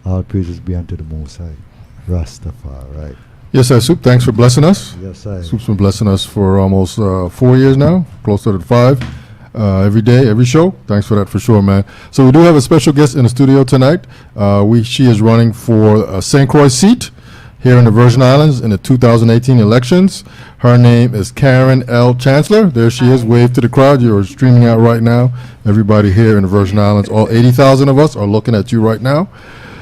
All praises be unto the Most High. Rastafari, right? Yes, sir. Soup, thanks for blessing us. Yes, sir. Soup's been blessing us for almost 4 years now, closer to 5. Every day, every show. Thanks for that for sure, man. So we do have a special guest in the studio tonight. She is running for a St. Croix seat here in the Virgin Islands in the 2018 elections. Her name is Karen L. Chancellor. There she is. Wave to the crowd. You're streaming out right now. Everybody here in the Virgin Islands, all 80,000 of us are looking at you right now.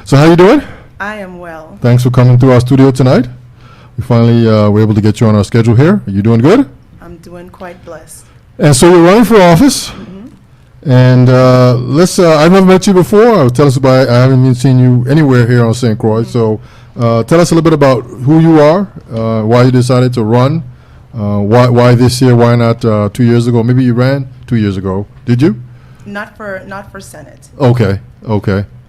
So how you doing? I am well. Thanks for coming through our studio tonight. We finally were able to get you on our schedule here. Are you doing good? I'm doing quite blessed. And so you're running for office. And I've never met you before. Tell us about, I haven't even seen you anywhere here on St. Croix. So tell us a little bit about who you are, why you decided to run, why this year, why not 2 years ago? Maybe you ran 2 years ago. Did you? Not for Senate. Okay.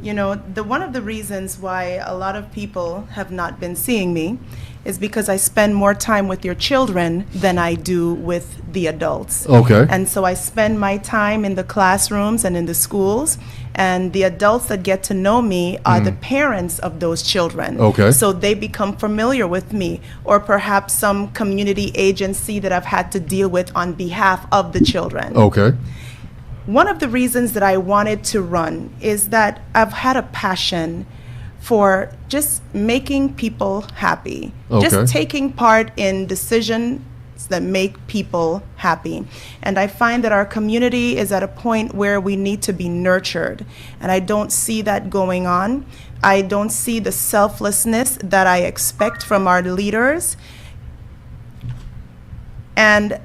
You know, one of the reasons why a lot of people have not been seeing me is because I spend more time with your children than I do with the adults. Okay. And so I spend my time in the classrooms and in the schools, and the adults that get to know me are the parents of those children. Okay. So they become familiar with me, or perhaps some community agency that I've had to deal with on behalf of the children. Okay. One of the reasons that I wanted to run is that I've had a passion for just making people happy, Okay. just taking part in decisions that make people happy. And I find that our community is at a point where we need to be nurtured, and I don't see that going on. I don't see the selflessness that I expect from our leaders. And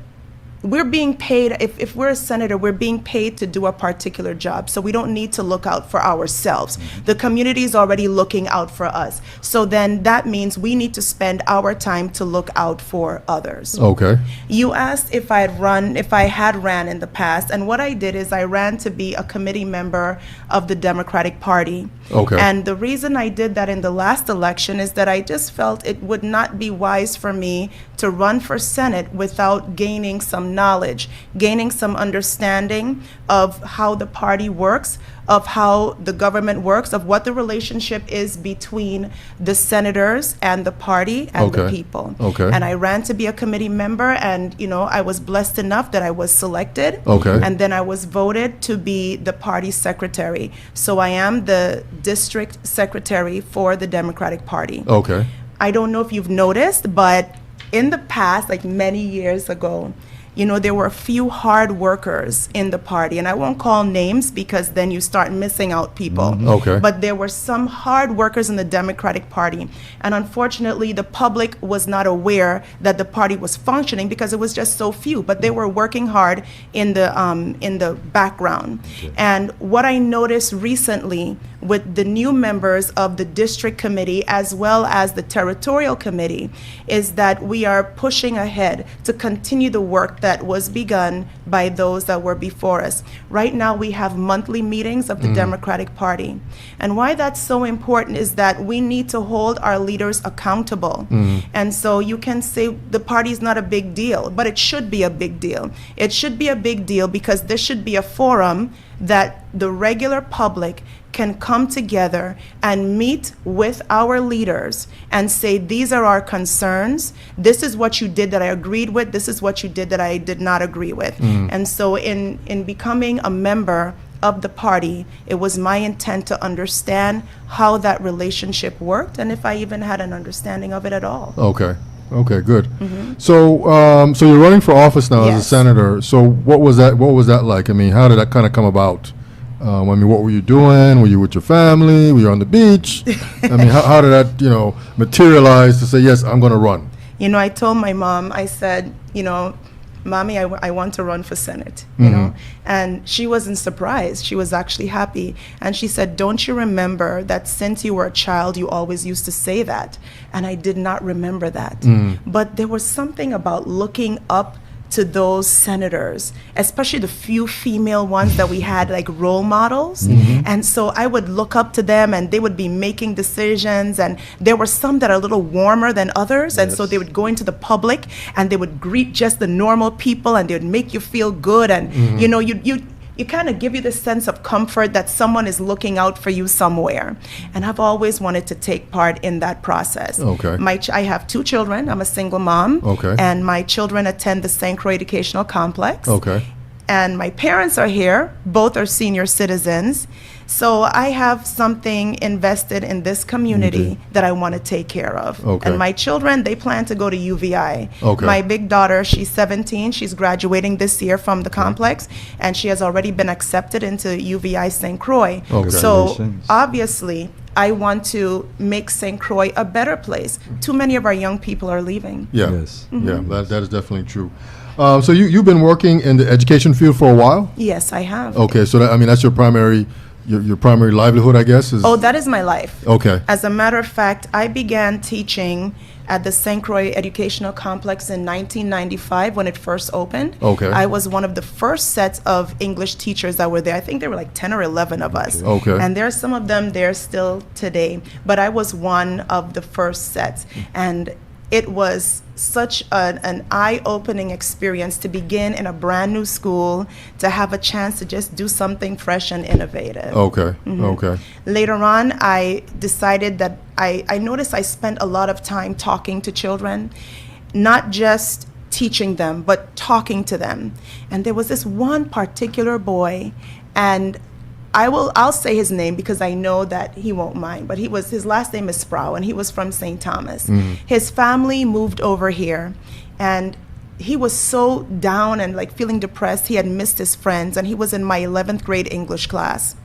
we're being paid, if we're a senator, we're being paid to do a particular job. So we don't need to look out for ourselves. The community is already looking out for us. So then that means we need to spend our time to look out for others. Okay. You asked if I had ran in the past, and what I did is I ran to be a committee member of the Democratic Party. Okay. And the reason I did that in the last election is that I just felt it would not be wise for me to run for Senate without gaining some knowledge, gaining some understanding of how the party works, of how the government works, of what the relationship is between the senators and the party and the people. Okay. And I ran to be a committee member, and I was blessed enough that I was selected. Okay. And then I was voted to be the party secretary. So I am the district secretary for the Democratic Party. Okay. I don't know if you've noticed, but in the past, like many years ago, there were a few hard workers in the party, and I won't call names because then you start missing out people. Okay. But there were some hard workers in the Democratic Party, and unfortunately, the public was not aware that the party was functioning because it was just so few. But they were working hard in the background. Okay. And what I noticed recently with the new members of the district committee as well as the territorial committee is that we are pushing ahead to continue the work that was begun by those that were before us. Right now we have monthly meetings of the Democratic Party. And why that's so important is that we need to hold our leaders accountable. And so you can say the party is not a big deal, but it should be a big deal. It should be a big deal because this should be a forum that the regular public can come together and meet with our leaders and say, these are our concerns. This is what you did that I agreed with. This is what you did that I did not agree with. And so in becoming a member of the party, it was my intent to understand how that relationship worked and if I even had an understanding of it at all. Okay, good. So you're running for office now as a Yes. senator. So what was that like? I mean, how did that kind of come about? What were you doing? Were you with your family? Were you on the beach? I mean, how did that, materialize to say, yes, I'm going to run? I told my mom, I said, Mommy, I want to run for Senate, and she wasn't surprised. She was actually happy. And she said, don't you remember that since you were a child, you always used to say that? And I did not remember that. But there was something about looking up to those senators, especially the few female ones that we had like role models. And so I would look up to them and they would be making decisions, and there were some that are a little warmer than others. And so they would go into the public and they would greet just the normal people and they would make you feel good. And you kind of give you this sense of comfort that someone is looking out for you somewhere. And I've always wanted to take part in that process. Okay. I have 2 children. I'm a single mom. Okay. And my children attend the St. Croix Educational Complex. Okay. And my parents are here. Both are senior citizens. So I have something invested in this community that I want to take care of. Okay. And my children, they plan to go to UVI. Okay. My big daughter, she's 17. She's graduating this year from the complex, and she has already been accepted into UVI St. Croix. Okay. So Congratulations. obviously, I want to make St. Croix a better place. Too many of our young people are leaving. Yeah. Yes. Yeah, that is definitely true. So you've been working in the education field for a while? Yes, I have. Okay, so that's your primary livelihood, I guess? Oh, that is my life. Okay. As a matter of fact, I began teaching at the St. Croix Educational Complex in 1995 when it first opened. Okay. I was one of the first sets of English teachers that were there. I think there were like 10 or 11 of us. Okay. And there are some of them there still today. But I was one of the first sets. And it was such an eye-opening experience to begin in a brand new school, to have a chance to just do something fresh and innovative. Okay. Okay. Later on, I decided that I noticed I spent a lot of time talking to children, not just teaching them, but talking to them. And there was this one particular boy, and I'll say his name because I know that he won't mind, but his last name is Sproul, and he was from St. Thomas. His family moved over here, and he was so down and like feeling depressed. He had missed his friends, and he was in my 11th grade English class.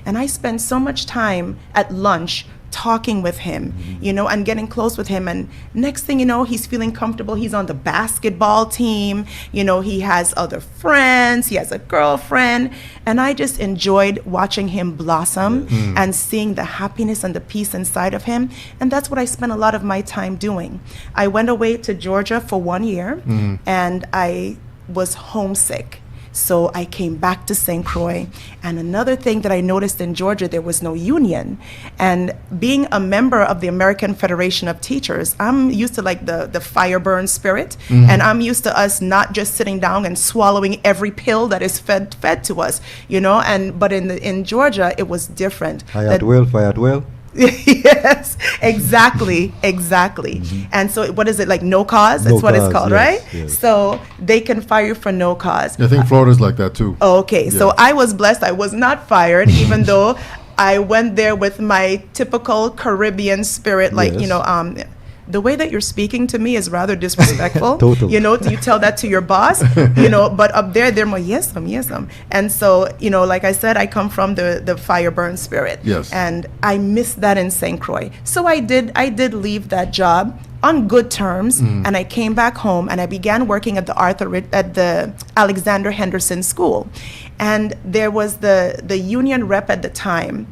And I spent so much time at lunch talking with him, and getting close with him. And next thing you know, he's feeling comfortable. He's on the basketball team. He has other friends. He has a girlfriend. And I just enjoyed watching him blossom and seeing the happiness and the peace inside of him. And that's what I spent a lot of my time doing. I went away to Georgia for 1 year, and I was homesick. So I came back to St. Croix. And another thing that I noticed in Georgia, there was no union. And being a member of the American Federation of Teachers, I'm used to like the fire burn spirit. And I'm used to us not just sitting down and swallowing every pill that is fed to us, but in Georgia, it was different. Fire at will. Yes, exactly. And so what is it, like no cause? That's No what it's cause, called, yes, right? yes. So they can fire you for no cause. I think Florida's like that too. Okay, so Yeah. I was blessed. I was not fired, even though I went there with my typical Caribbean spirit, like, Yes. the way that you're speaking to me is rather disrespectful. Totally. Do you tell that to your boss? But up there, they're more, yes, ma'am. And so, like I said, I come from the fire burn spirit. Yes. And I missed that in St. Croix. So I did leave that job on good terms, and I came back home and I began working at the Alexander Henderson School. And there was the union rep at the time.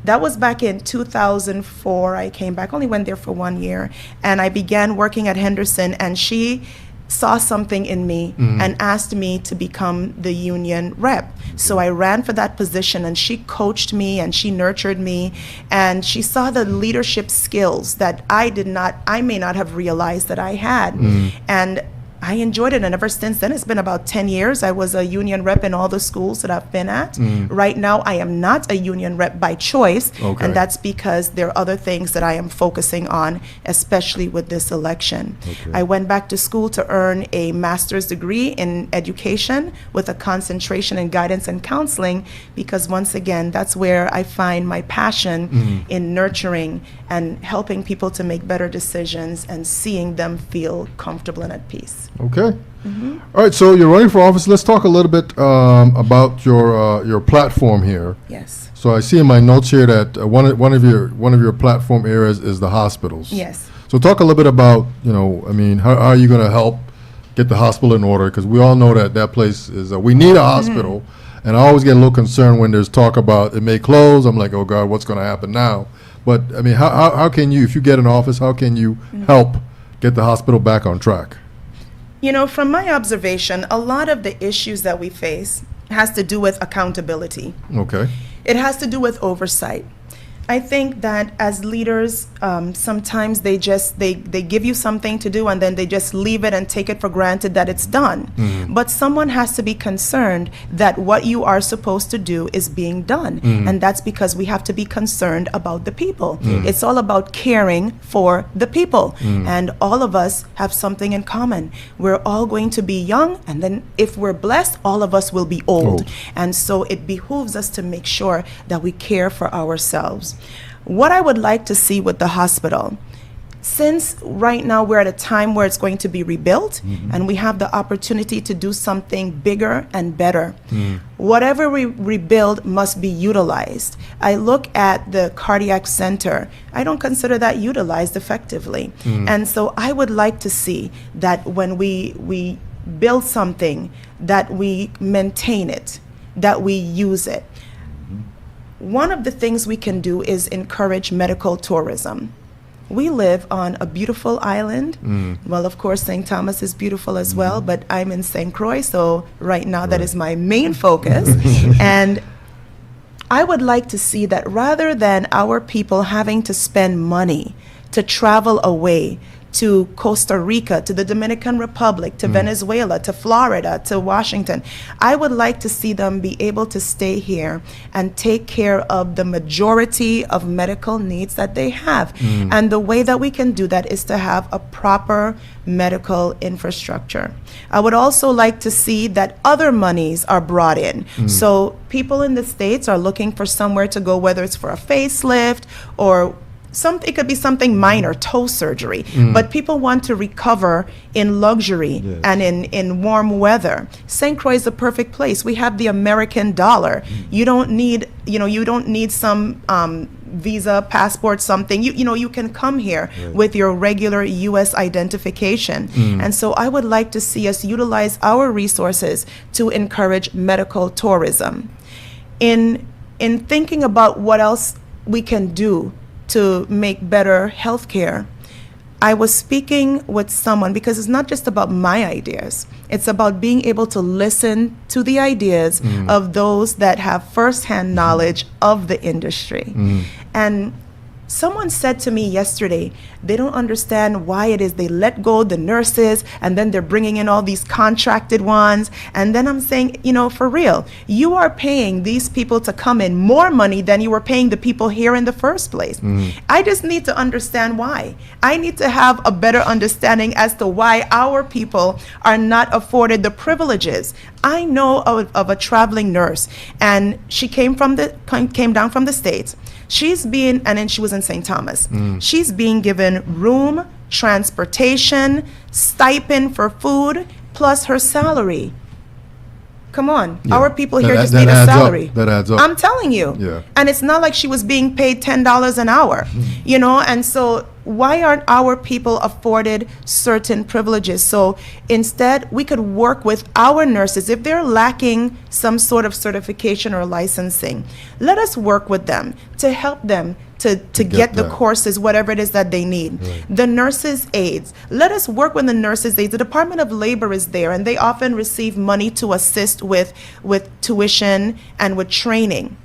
That was back in 2004. I came back, only went there for 1 year, and I began working at Henderson, and she saw something in me and asked me to become the union rep. So I ran for that position, and she coached me and she nurtured me, and she saw the leadership skills that I may not have realized that I had. And I enjoyed it, and ever since then, it's been about 10 years. I was a union rep in all the schools that I've been at. Right now, I am not a union rep by choice, Okay. and that's because there are other things that I am focusing on, especially with this election. Okay. I went back to school to earn a master's degree in education with a concentration in guidance and counseling, because once again, that's where I find my passion in nurturing and helping people to make better decisions and seeing them feel comfortable and at peace. Okay. All right. So you're running for office. Let's talk a little bit about your platform here. Yes. So I see in my notes here that one of your platform areas is the hospitals. Yes. So talk a little bit about how are you going to help get the hospital in order? Because we all know that place is we need a hospital, and I always get a little concerned when there's talk about it may close. I'm like, oh God, what's going to happen now? But how can you, if you get in office, how can you help get the hospital back on track? From my observation, a lot of the issues that we face has to do with accountability. Okay. It has to do with oversight. I think that as leaders, sometimes they give you something to do and then they just leave it and take it for granted that it's done. But someone has to be concerned that what you are supposed to do is being done. And that's because we have to be concerned about the people. It's all about caring for the people. And all of us have something in common. We're all going to be young, and then if we're blessed, all of us will be old. And so it behooves us to make sure that we care for ourselves. What I would like to see with the hospital, since right now we're at a time where it's going to be rebuilt and we have the opportunity to do something bigger and better, whatever we rebuild must be utilized. I look at the cardiac center. I don't consider that utilized effectively. And so I would like to see that when we build something, that we maintain it, that we use it. One of the things we can do is encourage medical tourism. We live on a beautiful island. Well, of course, St. Thomas is beautiful as well, but I'm in St. Croix, so right now that is my main focus. And I would like to see that rather than our people having to spend money to travel away to Costa Rica, to the Dominican Republic, to Venezuela, to Florida, to Washington, I would like to see them be able to stay here and take care of the majority of medical needs that they have. And the way that we can do that is to have a proper medical infrastructure. I would also like to see that other monies are brought in. So people in the States are looking for somewhere to go, whether it's for a facelift or it could be something minor, toe surgery, but people want to recover in luxury and in warm weather. St. Croix is a perfect place. We have the American dollar. You don't need, you don't need some visa, passport, something. You can come here with your regular U.S. identification. And so I would like to see us utilize our resources to encourage medical tourism. In thinking about what else we can do to make better healthcare, I was speaking with someone, because it's not just about my ideas. It's about being able to listen to the ideas of those that have firsthand knowledge of the industry. And someone said to me yesterday, they don't understand why it is they let go the nurses and then they're bringing in all these contracted ones. And then I'm saying, for real, you are paying these people to come in more money than you were paying the people here in the first place. I just need to understand why. I need to have a better understanding as to why our people are not afforded the privileges. I know of a traveling nurse, and she came down from the States. And then she was in St. Thomas. She's being given room, transportation, stipend for food, plus her salary. Come on. Our people here just need a salary. That adds up. I'm telling you. Yeah. And it's not like she was being paid $10 an hour, and so why aren't our people afforded certain privileges? So instead, we could work with our nurses. If they're lacking some sort of certification or licensing, let us work with them to help them to get the courses, whatever it is that they need. The nurses' aides, let us work with the nurses' aides. The Department of Labor is there, and they often receive money to assist with tuition and with training.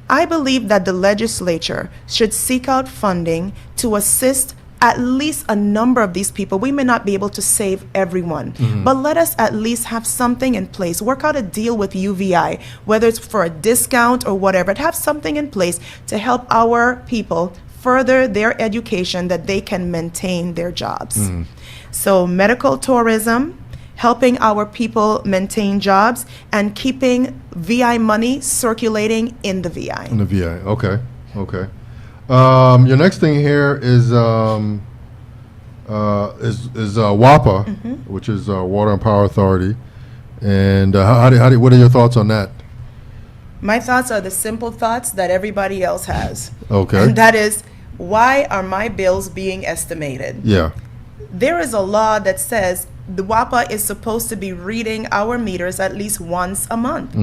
I believe that the legislature should seek out funding to assist at least a number of these people. We may not be able to save everyone, but let us at least have something in place. Work out a deal with UVI, whether it's for a discount or whatever. Have something in place to help our people further their education, that they can maintain their jobs. So medical tourism, helping our people maintain jobs, and keeping VI money circulating in the VI. In the VI, okay. Your next thing here is WAPA, which is Water and Power Authority, and what are your thoughts on that? My thoughts are the simple thoughts that everybody else has. Okay. And that is, why are my bills being estimated? Yeah. There is a law that says the WAPA is supposed to be reading our meters at least once a month.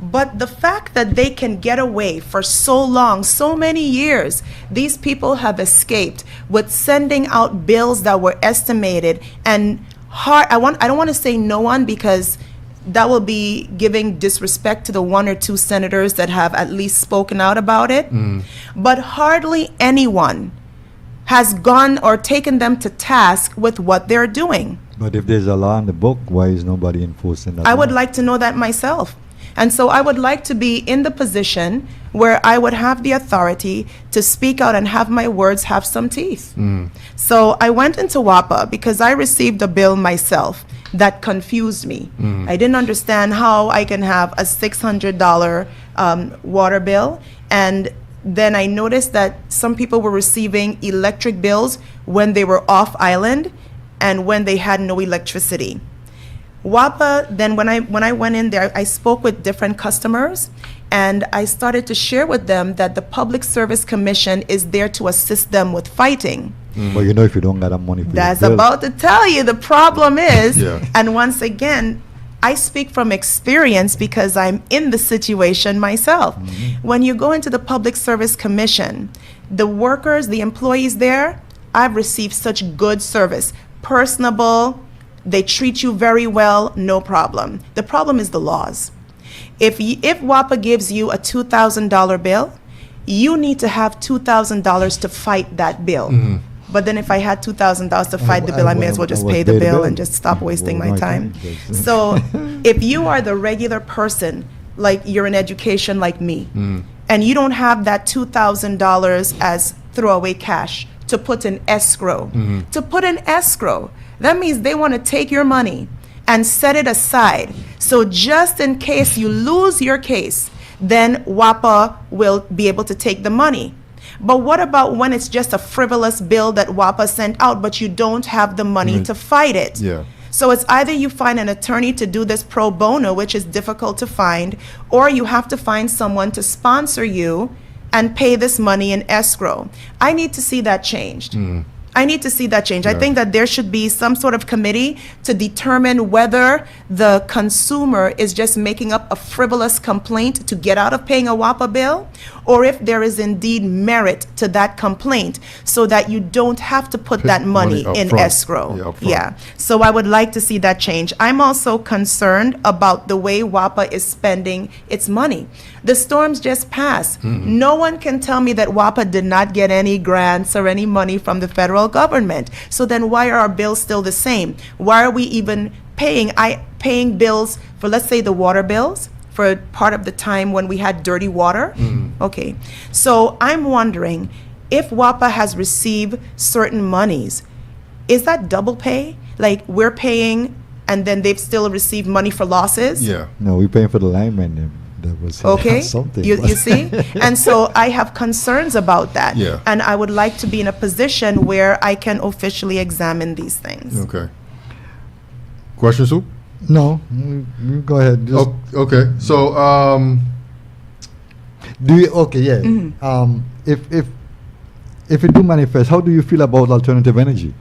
But the fact that they can get away for so long, so many years, these people have escaped with sending out bills that were estimated. And I don't want to say no one, because that will be giving disrespect to the one or two senators that have at least spoken out about it. But hardly anyone has gone or taken them to task with what they're doing. But if there's a law in the book, why is nobody enforcing that I would law? like to know that myself. And so I would like to be in the position where I would have the authority to speak out and have my words have some teeth. So I went into WAPA because I received a bill myself that confused me. I didn't understand how I can have a $600 water bill, and then I noticed that some people were receiving electric bills when they were off island and when they had no electricity. WAPA, then when I went in there, I spoke with different customers, and I started to share with them that the Public Service Commission is there to assist them with fighting. But you know, if you don't got that money for That's your bill, about to tell you the problem is, Yeah. and once again, I speak from experience because I'm in the situation myself. When you go into the Public Service Commission, the workers, the employees there, I've received such good service, personable, they treat you very well, no problem. The problem is the laws. If WAPA gives you a $2,000 bill, you need to have $2,000 to fight that bill. But then if I had $2,000 to fight the bill, I may as well just pay the bill and just stop wasting my time. So if you are the regular person, like you're in education like me, and you don't have that $2,000 as throwaway cash to put in escrow, that means they want to take your money and set it aside. So just in case you lose your case, then WAPA will be able to take the money. But what about when it's just a frivolous bill that WAPA sent out, but you don't have the money to fight it? Yeah. So it's either you find an attorney to do this pro bono, which is difficult to find, or you have to find someone to sponsor you and pay this money in escrow. I need to see that changed. I need to see that change. I think that there should be some sort of committee to determine whether the consumer is just making up a frivolous complaint to get out of paying a WAPA bill, or if there is indeed merit to that complaint so that you don't have to put that money up in front. escrow. Yeah, up front. So I would like to see that change. I'm also concerned about the way WAPA is spending its money. The storms just passed. No one can tell me that WAPA did not get any grants or any money from the federal government. So then why are our bills still the same? Why are we even paying bills for, let's say, the water bills for part of the time when we had dirty water? Okay. So I'm wondering if WAPA has received certain monies, is that double pay? Like we're paying and then they've still received money for losses? Yeah. no, we're paying for the lineman. That was Okay, something. you see? And so I have concerns about that. Yeah. And I would like to be in a position where I can officially examine these things. Okay. Question, Sue? No, you go ahead. Just, Okay. So, do you? Okay, yeah. If it do manifest, how do you feel about alternative energy?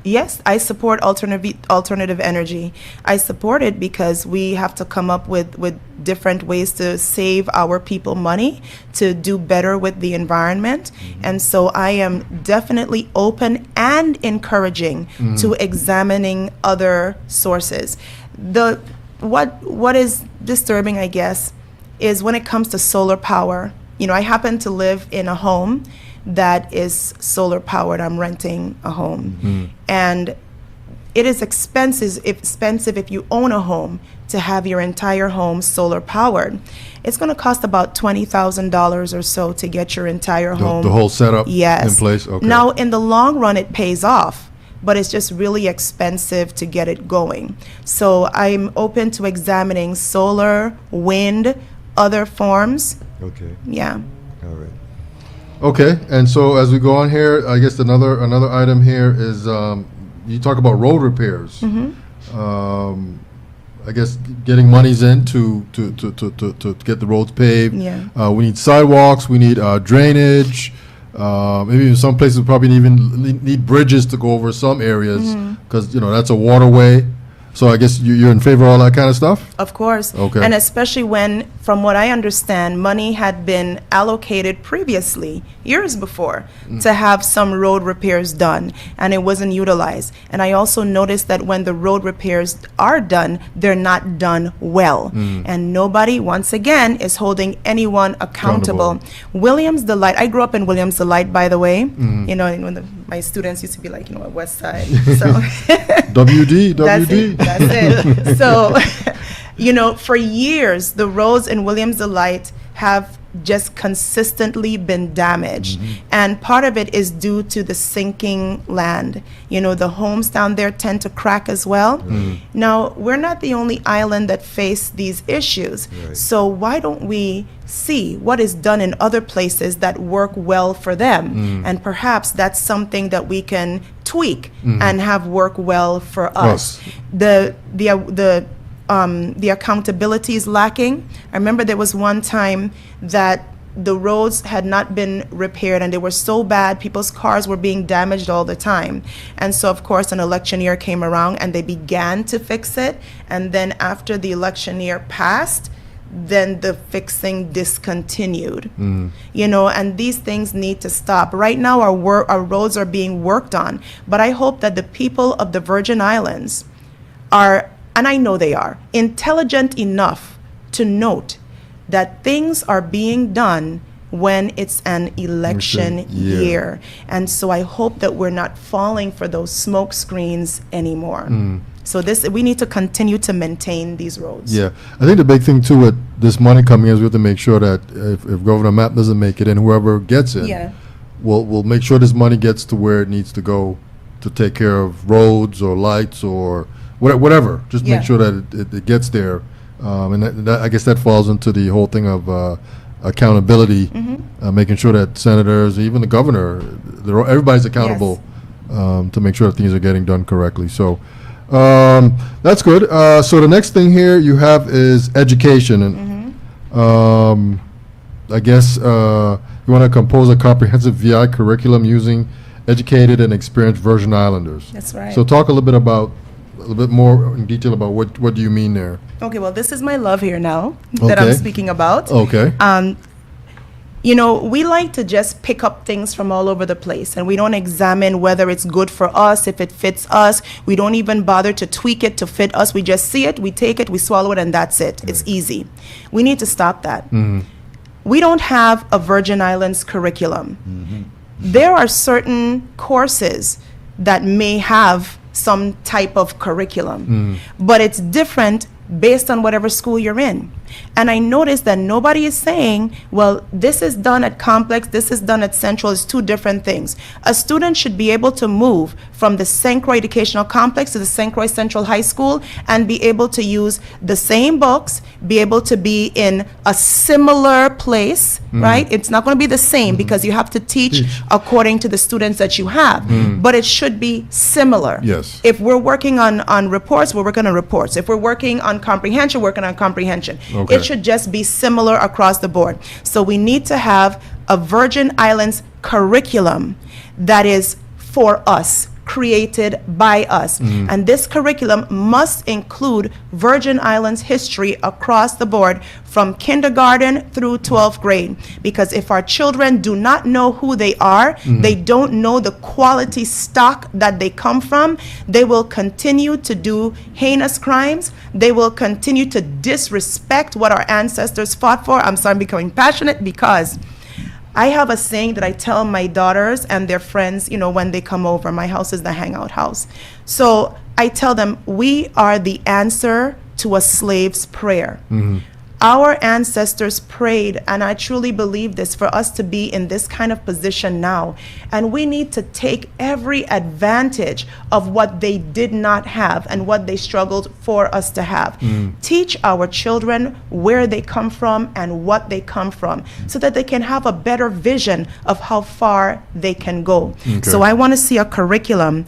Yes, I support alternative energy. I support it because we have to come up with different ways to save our people money, to do better with the environment. And so I am definitely open and encouraging to examining other sources. What is disturbing, I guess, is when it comes to solar power. You know, I happen to live in a home that is solar powered. I'm renting a home. And it is expensive if you own a home to have your entire home solar powered. It's going to cost about $20,000 or so to get your entire home. the whole setup Yes. in place? Okay. Now, in the long run, it pays off, but it's just really expensive to get it going. So I'm open to examining solar, wind, other forms. Okay, Yeah. all right. Okay, and so as we go on here, I guess another item here is you talk about road repairs. I guess getting monies in to get the roads paved. Yeah. We need sidewalks. We need drainage. Maybe in some places we probably even need bridges to go over some areas because that's a waterway. So I guess you're in favor of all that kind of stuff? Of course. Okay. And especially when, from what I understand, money had been allocated previously, years before, to have some road repairs done, and it wasn't utilized. And I also noticed that when the road repairs are done, they're not done well. And nobody, once again, is holding anyone accountable. Williams Delight, I grew up in Williams Delight, by the way. You know, and when my students used to be like, you know, at West Side. So WD, That's WD. it. That's it. So, you know, for years, the roads in Williams Delight have just consistently been damaged. And part of it is due to the sinking land. You know, the homes down there tend to crack as well. Now, we're not the only island that face these issues. So why don't we see what is done in other places that work well for them? And perhaps that's something that we can tweak and have work well for us. The accountability is lacking. I remember there was one time that the roads had not been repaired and they were so bad, people's cars were being damaged all the time. And so, of course, an election year came around and they began to fix it. And then after the election year passed, then the fixing discontinued. You know, and these things need to stop. Right now, our roads are being worked on, but I hope that the people of the Virgin Islands are, and I know they are, intelligent enough to note that things are being done when it's an election year. And so I hope that we're not falling for those smoke screens anymore. So we need to continue to maintain these roads. Yeah, I think the big thing too with this money coming is we have to make sure that if Governor Mapp doesn't make it and whoever gets it, we'll make sure this money gets to where it needs to go to take care of roads or lights or whatever. Just make sure that it gets there. And that, I guess that falls into the whole thing of accountability, making sure that senators, even the governor, everybody's accountable to make sure that things are getting done correctly. So that's good. So the next thing here you have is education. And I guess you want to compose a comprehensive VI curriculum using educated and experienced Virgin Islanders. That's right. So talk a little bit more in detail about what do you mean there? Okay, well, this is my love here now that I'm speaking about. Okay. You know, we like to just pick up things from all over the place, and we don't examine whether it's good for us, if it fits us. We don't even bother to tweak it to fit us. We just see it, we take it, we swallow it, and that's it. It's easy. We need to stop that. We don't have a Virgin Islands curriculum. There are certain courses that may have some type of curriculum, but it's different based on whatever school you're in. And I noticed that nobody is saying, well, this is done at Complex, this is done at Central. It's two different things. A student should be able to move from the St. Croix Educational Complex to the St. Croix Central High School and be able to use the same books, be able to be in a similar place, right? It's not going to be the same because you have to teach according to the students that you have, but it should be similar. Yes. If we're working on reports, we're working on reports. If we're working on comprehension, we're working on comprehension. Okay. It should just be similar across the board. So we need to have a Virgin Islands curriculum that is for us, created by us. And this curriculum must include Virgin Islands history across the board from kindergarten through 12th grade. Because if our children do not know who they are, they don't know the quality stock that they come from, they will continue to do heinous crimes. They will continue to disrespect what our ancestors fought for. I'm sorry, I'm becoming passionate because I have a saying that I tell my daughters and their friends, you know, when they come over. My house is the hangout house. So I tell them, we are the answer to a slave's prayer. Our ancestors prayed, and I truly believe this, for us to be in this kind of position now. And we need to take every advantage of what they did not have and what they struggled for us to have. Teach our children where they come from and what they come from so that they can have a better vision of how far they can go. So I want to see a curriculum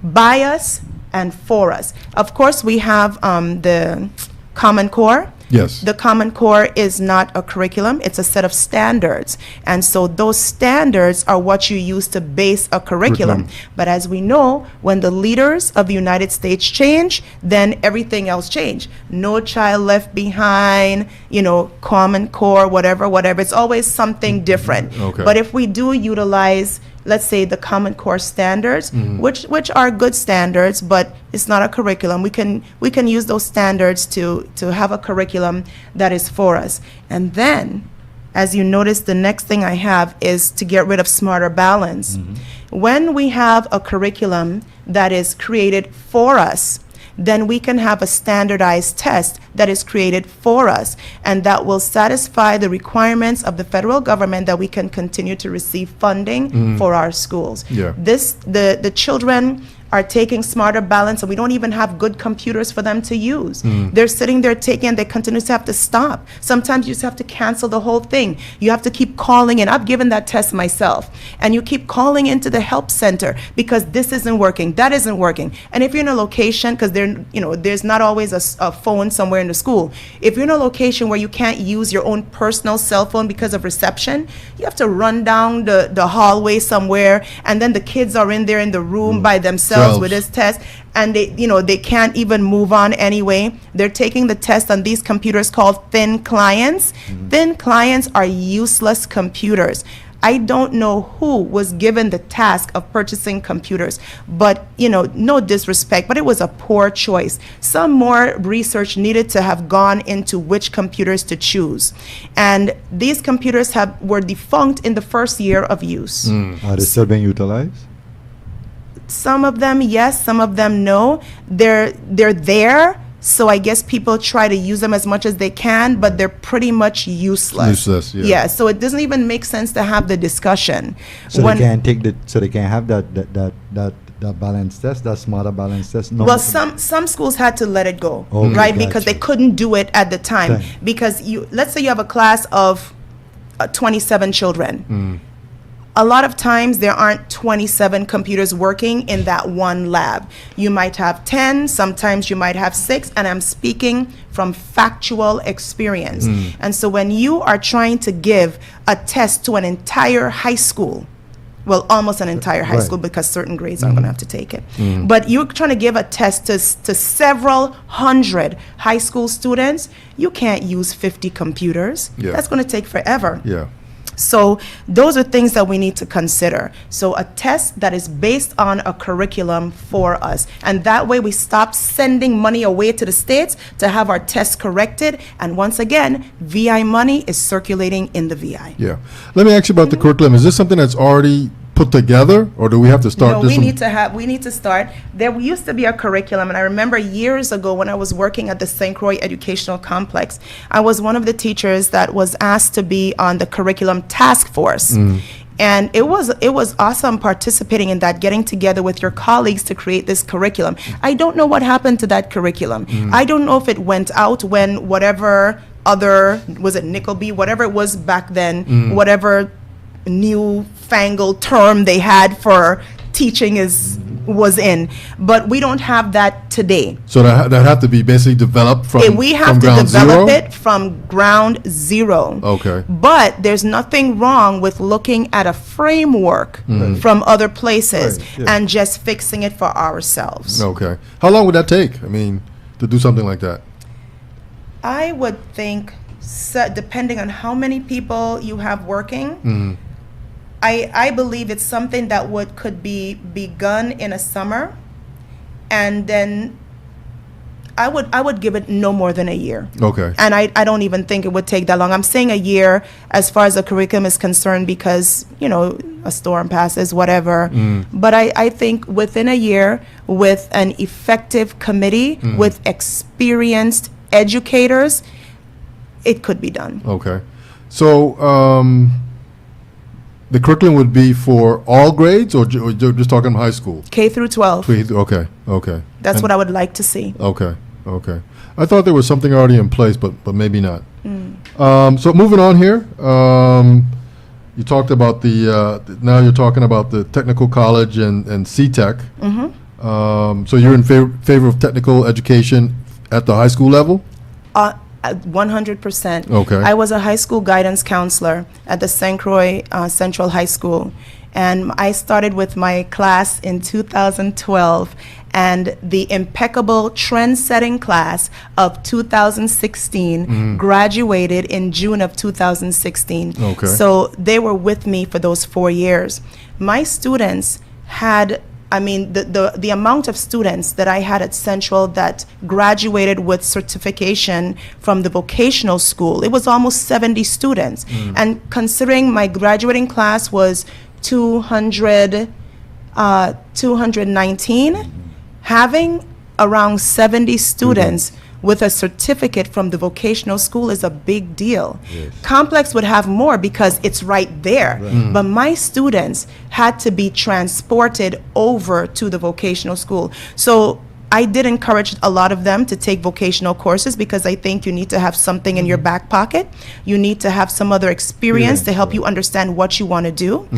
by us and for us. Of course, we have the Common Core. Yes. The Common Core is not a curriculum, it's a set of standards. And so those standards are what you use to base a curriculum. But as we know, when the leaders of the United States change, then everything else change. No Child Left Behind, Common Core, whatever. It's always something different. Okay. But if we do utilize, let's say, the Common Core standards, which are good standards, but it's not a curriculum. We can use those standards to have a curriculum that is for us. And then, as you notice, the next thing I have is to get rid of Smarter Balance. When we have a curriculum that is created for us, then we can have a standardized test that is created for us, and that will satisfy the requirements of the federal government that we can continue to receive funding for our schools. Yeah. The children are taking Smarter Balance, and we don't even have good computers for them to use. They're sitting there taking, and they continuously have to stop. Sometimes you just have to cancel the whole thing. You have to keep calling in. I've given that test myself. And you keep calling into the help center because this isn't working, that isn't working. And if you're in a location, because there's not always a phone somewhere in the school. If you're in a location where you can't use your own personal cell phone because of reception, you have to run down the hallway somewhere, and then the kids are in there in the room by themselves with this test, and they can't even move on anyway. They're taking the test on these computers called thin clients. Thin clients are useless computers. I don't know who was given the task of purchasing computers, but no disrespect, but it was a poor choice. Some more research needed to have gone into which computers to choose. And these computers were defunct in the first year of use. Are they still being utilized? Some of them, yes, some of them, no. They're there, so I guess people try to use them as much as they can, but they're pretty much useless. Useless, yeah. Yeah, so it doesn't even make sense to have the discussion. So they can't have that balance test, that Smarter Balance test. No. Well, some schools had to let it go, Okay, right? Because they gotcha. couldn't do it at the time. Okay. Because let's say you have a class of 27 children. A lot of times there aren't 27 computers working in that one lab. You might have 10, sometimes you might have 6, and I'm speaking from factual experience. And so when you are trying to give a test to an entire high school, well, almost an entire high Right. school because certain grades aren't going to have to take it. But you're trying to give a test to several hundred high school students, you can't use 50 computers. Yeah. That's going to take forever. Yeah. So those are things that we need to consider. So a test that is based on a curriculum for us. And that way we stop sending money away to the states to have our tests corrected. And once again, VI money is circulating in the VI. Yeah. Let me ask you about the curriculum. Is this something that's already put together, or do we have to start No, this we need to start. There used to be a curriculum, and I remember years ago when I was working at the St. Croix Educational Complex, I was one of the teachers that was asked to be on the curriculum task force. And it was awesome participating in that, getting together with your colleagues to create this curriculum. I don't know what happened to that curriculum. I don't know if it went out when whatever other, was it Nickelby, whatever it was back then, whatever newfangled term they had for teaching was in, but we don't have that today. So that have to be basically developed from We have to ground develop zero? it from ground zero. Okay. But there's nothing wrong with looking at a framework from other places Right, yeah. and just fixing it for ourselves. Okay. How long would that take? I mean, to do something like that? I would think, depending on how many people you have working, I believe it's something that could be begun in a summer, and then I would give it no more than a year. Okay. And I don't even think it would take that long. I'm saying a year as far as the curriculum is concerned because, a storm passes, whatever. But I think within a year, with an effective committee, with experienced educators, it could be done. Okay. So, the curriculum would be for all grades, or just talking high school? K through 12. Okay. That's what I would like to see. Okay. I thought there was something already in place, but maybe not. So moving on here, you talked about now you're talking about the technical college and CTech. So you're in favor of technical education at the high school level? 100%. Okay. I was a high school guidance counselor at the St. Croix Central High School, and I started with my class in 2012, and the impeccable trend-setting class of 2016 graduated in June of 2016. Okay. So they were with me for those 4 years. My students had, I mean, the amount of students that I had at Central that graduated with certification from the vocational school, it was almost 70 students. And considering my graduating class was 219, having around 70 students with a certificate from the vocational school is a big deal. Yes. Complex would have more because it's right there. But my students had to be transported over to the vocational school. So I did encourage a lot of them to take vocational courses because I think you need to have something in your back pocket. You need to have some other experience to help you understand what you want to do.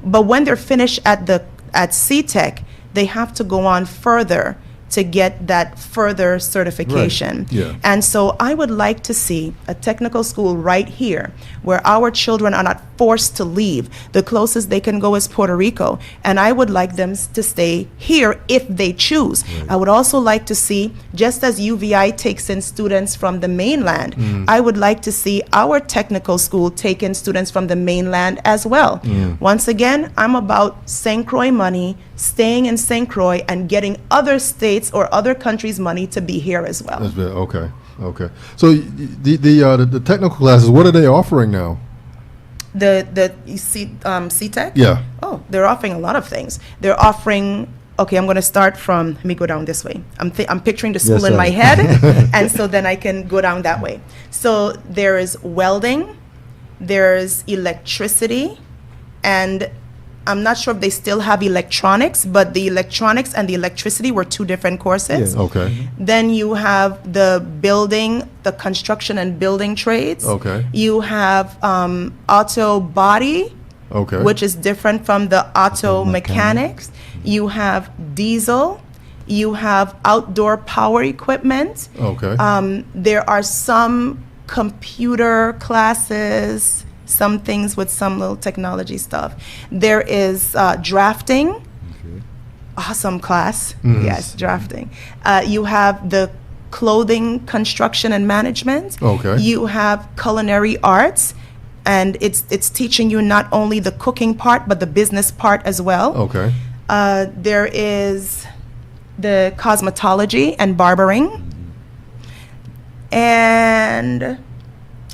But when they're finished at CTEC, they have to go on further to get that further certification. Right. Yeah. And so I would like to see a technical school right here where our children are not forced to leave. The closest they can go is Puerto Rico. And I would like them to stay here if they choose. I would also like to see, just as UVI takes in students from the mainland, I would like to see our technical school take in students from the mainland as well. Once again, I'm about St. Croix money, staying in St. Croix and getting other states or other countries' money to be here as well. That's good. Okay. Okay. So the technical classes, what are they offering now? CTEC? Yeah. Oh, they're offering a lot of things. They're offering, okay, I'm going to start from, let me go down this way. I'm picturing the school Yes, in my sir. head, and so then I can go down that way. So there is welding, there's electricity, and I'm not sure if they still have electronics, but the electronics and the electricity were two different courses. Yeah. Okay. Then you have the building, the construction and building trades. Okay. You have auto body, Okay. which is different from the auto mechanics. You have diesel. You have outdoor power equipment. Okay. There are some computer classes, some things with some little technology stuff. There is drafting. Awesome class. Yes, drafting. You have the clothing construction and management. Okay. You have culinary arts, and it's teaching you not only the cooking part but the business part as well. Okay. There is the cosmetology and barbering. And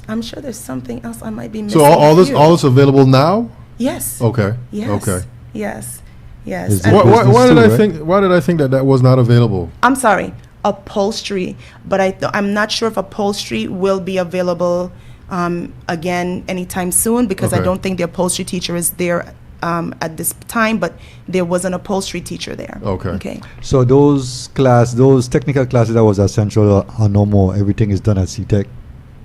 I'm sure there's something else I might be missing. So all here. this available now? Yes. Okay. Yes. Okay. Yes. Yes. Is And it- Why business did too, I right? think? Why did I think that was not available? I'm sorry, upholstery, but I'm not sure if upholstery will be available again anytime soon because I Okay. don't think the upholstery teacher is there at this time, but there was an upholstery teacher there. Okay. Okay. So those technical classes that was at Central are no more. Everything is done at CTEC.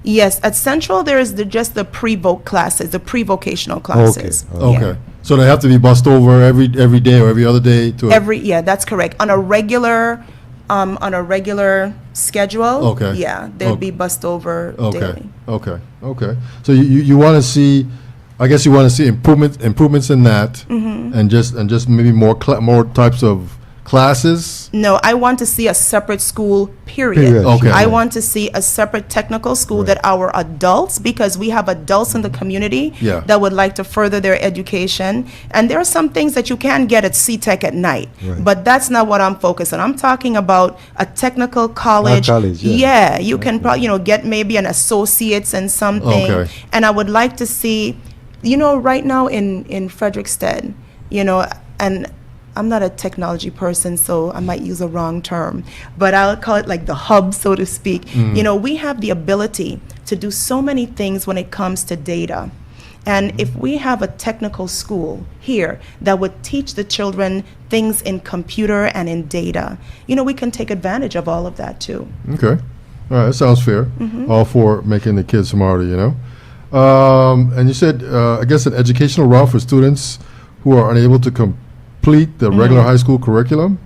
Yes, at Central there is just the pre-voc classes, the pre-vocational classes. Okay. Okay. So they have to be bussed over every day or every other day to. Yeah, that's correct. On a regular schedule. Okay. Yeah, they'll Okay. be bussed over Okay. daily. Okay. Okay. So you want to see, I guess you want to see improvements in that, and just maybe more types of classes. No, I want to see a separate school, period. Period. Okay. I want to see a separate technical school that our adults, because we have adults in the community Yeah. that would like to further their education. And there are some things that you can get at CTEC at night, Right. but that's not what I'm focused on. I'm talking about a technical college. college, yeah. Yeah, you can probably, get maybe an associate's in something. Okay. And I would like to see, right now in Frederiksted, and I'm not a technology person, so I might use a wrong term, but I'll call it like the hub, so to speak. We have the ability to do so many things when it comes to data. And if we have a technical school here that would teach the children things in computer and in data, we can take advantage of all of that too. Okay. All right. That sounds fair. All for making the kids smarter. And you said, I guess, an educational route for students who are unable to complete the regular high school curriculum.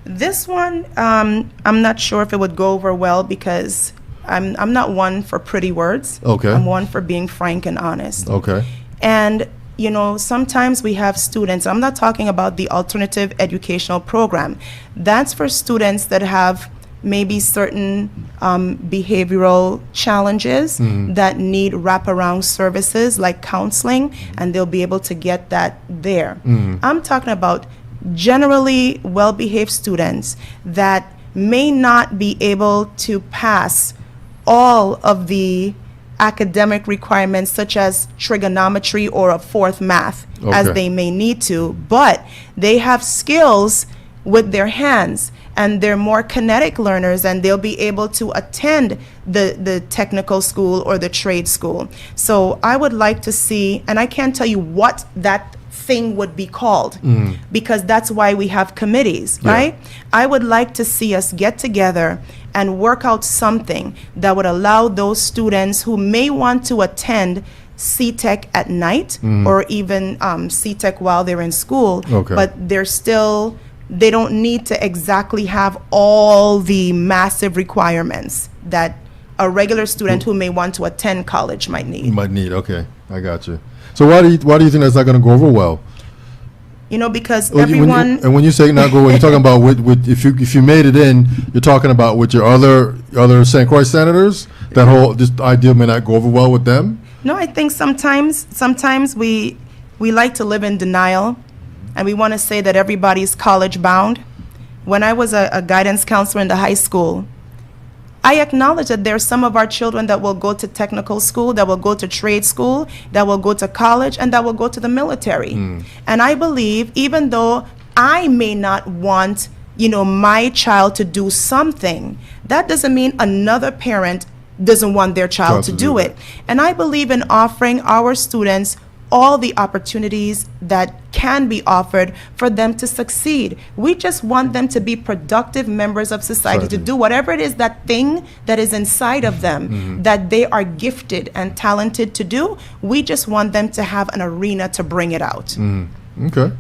This one, I'm not sure if it would go over well because I'm not one for pretty words. Okay. I'm one for being frank and honest. Okay. And, you know, sometimes we have students, I'm not talking about the alternative educational program. That's for students that have maybe certain behavioral challenges that need wraparound services like counseling, and they'll be able to get that there. I'm talking about generally well-behaved students that may not be able to pass all of the academic requirements such as trigonometry or a fourth math as Okay. they may need to, but they have skills with their hands and they're more kinetic learners and they'll be able to attend the technical school or the trade school. So I would like to see, and I can't tell you what that thing would be called because that's why we have committees, Yeah. right? I would like to see us get together and work out something that would allow those students who may want to attend C-Tech at night or even C-Tech while they're in school, Okay. but they don't need to exactly have all the massive requirements that a regular student who may want to attend college might need. You might need. Okay, I got you. So why do you think that's not going to go over well? You know, because When you- everyone, and when you say not go well, you're talking about with if you made it in, you're talking about with your other St. Croix senators. That whole this idea may not go over well with them. no, I think sometimes we like to live in denial and we want to say that everybody's college bound. When I was a guidance counselor in the high school, I acknowledge that there are some of our children that will go to technical school, that will go to trade school, that will go to college, and that will go to the military. And I believe, even though I may not want, you know, my child to do something, that doesn't mean another parent doesn't want their child to do it. And I believe in offering our students all the opportunities that can be offered for them to succeed. We just want them to be productive members of society, to do whatever it is, that thing that is inside of them, that they are gifted and talented to do. We just want them to have an arena to bring it out. Okay,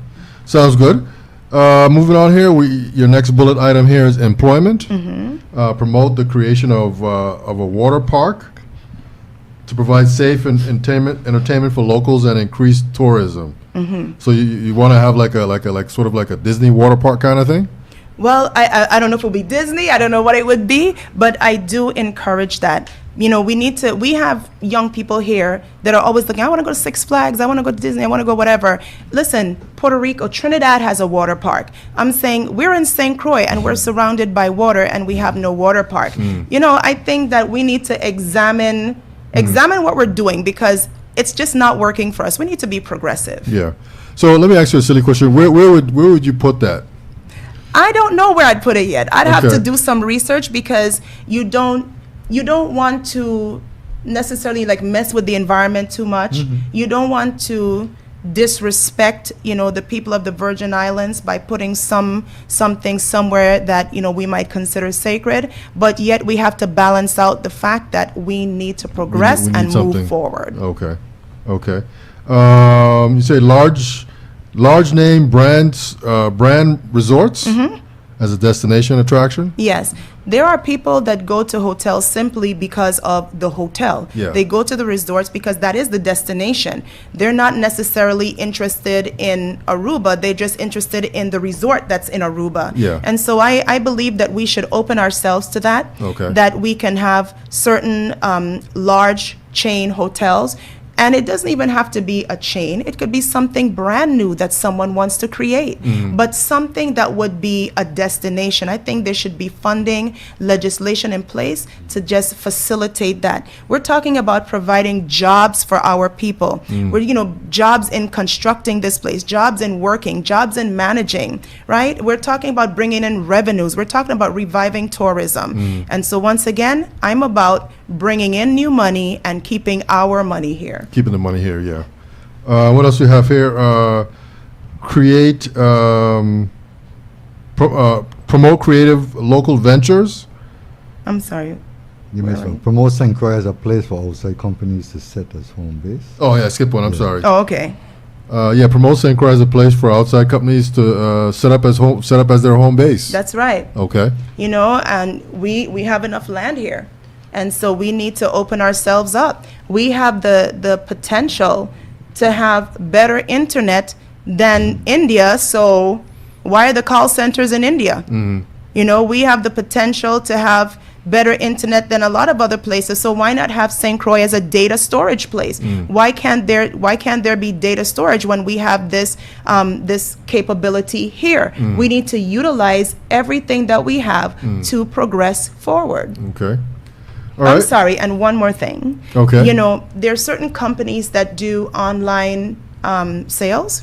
sounds good. Moving on here, your next bullet item here is employment. Promote the creation of a water park to provide safe and entertainment for locals and increase tourism. So you want to have like sort of like a Disney water park kind of thing? Well, I don't know if it will be Disney. I don't know what it would be, but I do encourage that. You know, we have young people here that are always looking, I want to go to Six Flags, I want to go to Disney, I want to go whatever. Listen, Puerto Rico, Trinidad has a water park. I'm saying we're in St. Croix and we're surrounded by water and we have no water park. You know, I think that we need to examine what we're doing because it's just not working for us. We need to be progressive. Yeah. So let me ask you a silly question. Where would you put that? I don't know where I'd put it yet. I'd have Okay. to do some research because you don't want to necessarily like mess with the environment too much. You don't want to disrespect, you know, the people of the Virgin Islands by putting something somewhere that, you know, we might consider sacred, but yet we have to balance out the fact that we need to progress we need and something. move forward. Okay. You say large name brands, brand resorts as a destination attraction? Yes. There are people that go to hotels simply because of the hotel. Yeah. They go to the resorts because that is the destination. They're not necessarily interested in Aruba. They're just interested in the resort that's in Aruba. Yeah. And so I believe that we should open ourselves to that. Okay. That we can have certain large chain hotels. And it doesn't even have to be a chain. It could be something brand new that someone wants to create, but something that would be a destination. I think there should be funding, legislation in place to just facilitate that. We're talking about providing jobs for our people. We're, you know, jobs in constructing this place, jobs in working, jobs in managing, right? We're talking about bringing in revenues. We're talking about reviving tourism. And so once again, I'm about bringing in new money and keeping our money here. Keeping the money here, yeah. What else do we have here? Promote creative local ventures. I'm sorry. You missed one. Promote St. Croix as a place for outside companies to set as home base. Oh, yeah, skip one, I'm sorry. Oh, okay. Promote St. Croix as a place for outside companies to set up as their home base. That's right. Okay. You know, and we have enough land here. And so we need to open ourselves up. We have the potential to have better internet than India, so why are the call centers in India? You know, we have the potential to have better internet than a lot of other places, so why not have St. Croix as a data storage place? Why can't there be data storage when we have this this capability here? We need to utilize everything that we have to progress forward. Okay. All I'm right. sorry, and one more thing. Okay. You know, there are certain companies that do online sales.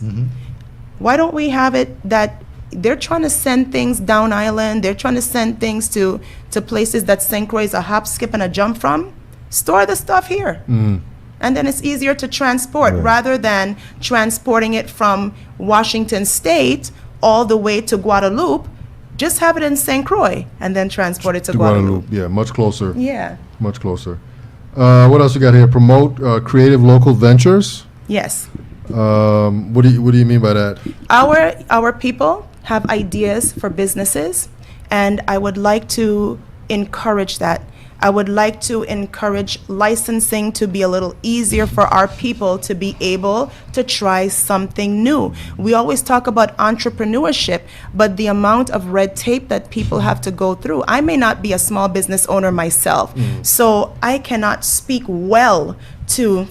Why don't we have it that they're trying to send things down island, they're trying to send things to places that St. Croix is a hop, skip, and a jump from? Store the stuff here. And then it's easier to transport rather than transporting it from Washington State all the way to Guadalupe. Just have it in St. Croix and then transport it to Guadalupe. Yeah, much closer. Yeah. Much closer. What else we got here? Promote creative local ventures. Yes. What do you mean by that? Our people have ideas for businesses, and I would like to encourage that. I would like to encourage licensing to be a little easier for our people to be able to try something new. We always talk about entrepreneurship, but the amount of red tape that people have to go through. I may not be a small business owner myself, so I cannot speak well to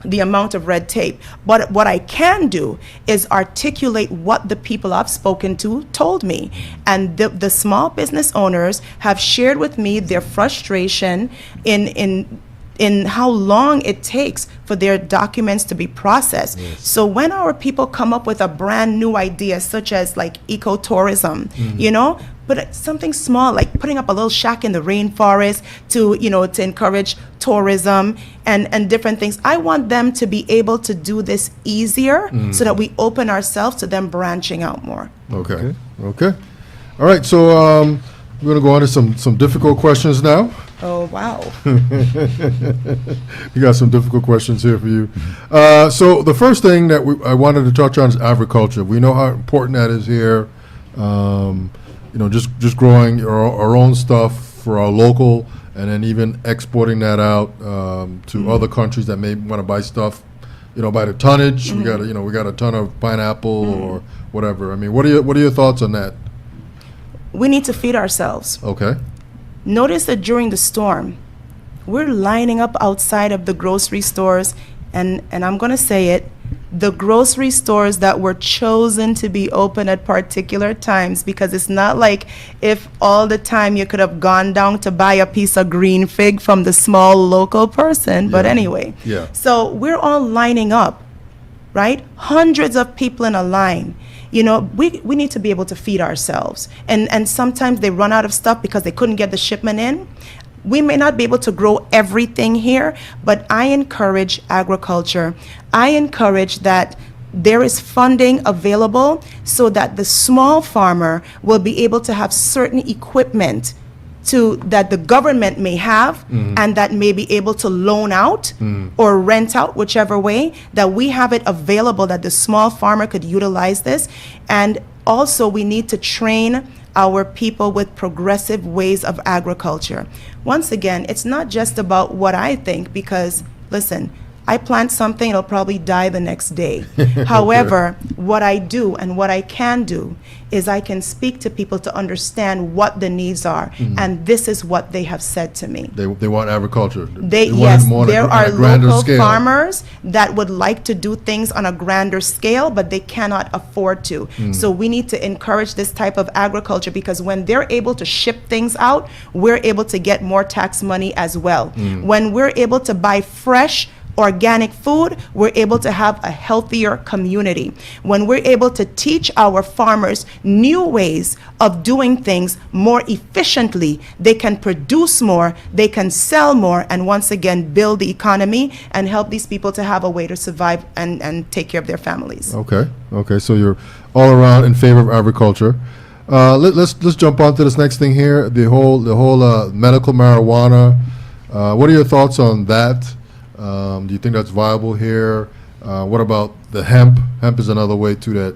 the amount of red tape. But what I can do is articulate what the people I've spoken to told me. And the small business owners have shared with me their frustration in how long it takes for their documents to be processed. So when our people come up with a brand new idea, such as like ecotourism, you know, but something small like putting up a little shack in the rainforest to, you know, to encourage tourism and different things. I want them to be able to do this easier so that we open ourselves to them branching out more. Okay. All right, so we're going to go on to some difficult questions now. Oh, wow. We got some difficult questions here for you. So the first thing that I wanted to touch on is agriculture. We know how important that is here. You know, just growing our own stuff for our local, and then even exporting that out to other countries that may want to buy stuff, you know, by the tonnage. We got a ton of pineapple or whatever. I mean, what are your thoughts on that? We need to feed ourselves. Okay. Notice that during the storm, we're lining up outside of the grocery stores, and I'm going to say it, the grocery stores that were chosen to be open at particular times, because it's not like if all the time you could have gone down to buy a piece of green fig from the small local person, but anyway. Yeah. So we're all lining up, right? Hundreds of people in a line. You know, we need to be able to feed ourselves. And sometimes they run out of stuff because they couldn't get the shipment in. We may not be able to grow everything here, but I encourage agriculture. I encourage that there is funding available so that the small farmer will be able to have certain equipment that the government may have and that may be able to loan out or rent out, whichever way, that we have it available, that the small farmer could utilize this. And also we need to train our people with progressive ways of agriculture. Once again, it's not just about what I think, because listen, I plant something, it'll probably die the next day. However, what I do and what I can do is I can speak to people to understand what the needs are, and this is what they have said to me. They want agriculture. Yes, there are local farmers that would like to do things on a grander scale, but they cannot afford to. So we need to encourage this type of agriculture, because when they're able to ship things out, we're able to get more tax money as well. When we're able to buy fresh, organic food, we're able to have a healthier community. When we're able to teach our farmers new ways of doing things more efficiently, they can produce more, they can sell more, and once again build the economy and help these people to have a way to survive and take care of their families. Okay, so you're all around in favor of agriculture. Let's jump on to this next thing here, the whole medical marijuana. What are your thoughts on that? Do you think that's viable here? What about the hemp? Hemp is another way too that,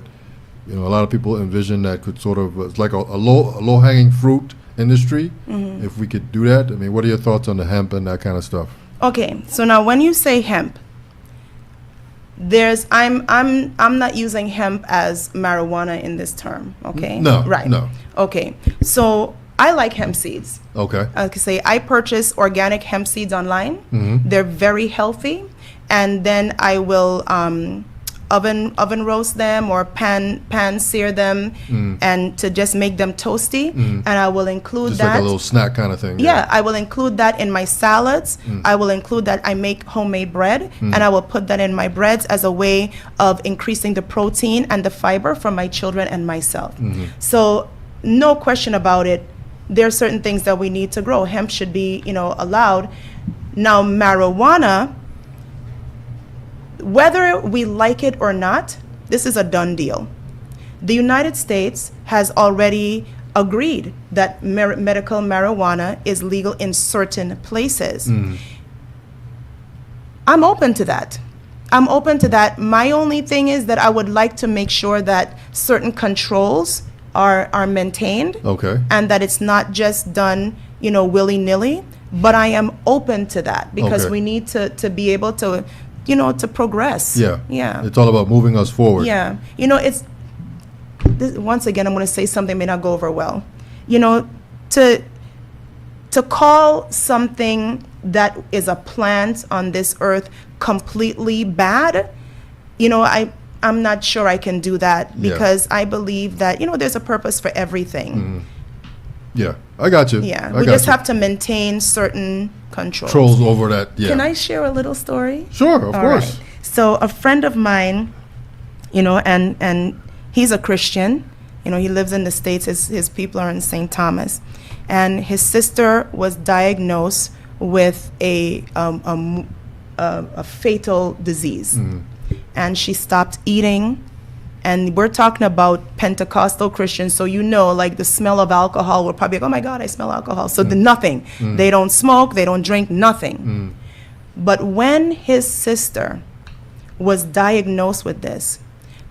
you know, a lot of people envision that could sort of, it's like a low hanging fruit industry. If we could do that, I mean, what are your thoughts on the hemp and that kind of stuff? Okay, so now when you say hemp, I'm not using hemp as marijuana in this term, okay? No, Right. no. Okay, so I like hemp seeds. Okay. I could say I purchase organic hemp seeds online. They're very healthy, and then I will oven roast them or pan sear them, and to just make them toasty. And I will include Just that. like a little snack kind of thing. Yeah, I will include that in my salads. I will include that. I make homemade bread, and I will put that in my breads as a way of increasing the protein and the fiber for my children and myself. So no question about it, there are certain things that we need to grow. Hemp should be, allowed. Now, marijuana, whether we like it or not, this is a done deal. The United States has already agreed that medical marijuana is legal in certain places. I'm open to that. My only thing is that I would like to make sure that certain controls are maintained. Okay. And that it's not just done, willy-nilly. But I am open to that because Okay. we need to be able to, to progress. Yeah. Yeah. It's all about moving us forward. Yeah. Once again, I'm going to say something may not go over well. To call something that is a plant on this earth completely bad, I'm not sure I can do that because I believe that, there's a purpose for everything. Yeah, I got you. Yeah. I We got just you. have to maintain certain controls. Trolls over that. Yeah. Can I share a little story? Sure, of All course. right. So a friend of mine, and he's a Christian. He lives in the States. His people are in St. Thomas. And his sister was diagnosed with a fatal disease. And she stopped eating. And we're talking about Pentecostal Christians, so like the smell of alcohol, we're probably like, oh my God, I smell alcohol. So nothing. They don't smoke, they don't drink, nothing. But when his sister was diagnosed with this,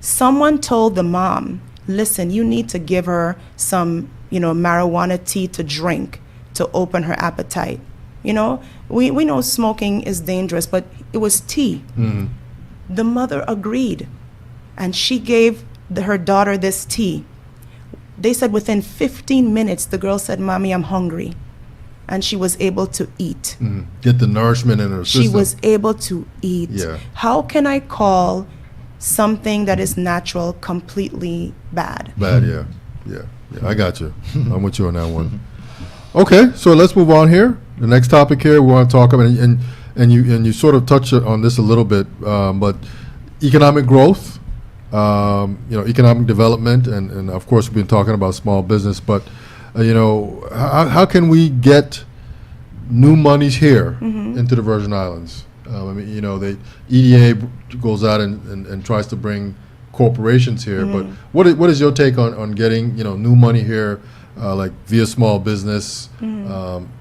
someone told the mom, listen, you need to give her some, marijuana tea to drink to open her appetite. We know smoking is dangerous, but it was tea. The mother agreed. And she gave her daughter this tea. They said within 15 minutes, the girl said, Mommy, I'm hungry. And she was able to eat. Get the nourishment in her system. She was able to eat. Yeah. How can I call something that is natural completely bad? Bad, yeah. I got you. I'm with you on that one. Okay, so let's move on here. The next topic here we want to talk about, and you sort of touched on this a little bit, but economic growth. Economic development, and of course we've been talking about small business, but how can we get new monies here into the Virgin Islands? The EDA goes out and tries to bring corporations here, but what is your take on getting new money here, like via small business,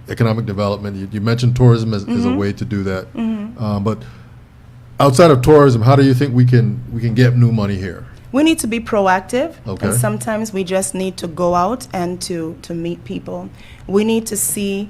economic development? You mentioned tourism as a way to do that, but outside of tourism, how do you think we can get new money here? We need to be proactive, Okay. and sometimes we just need to go out and to meet people. We need to see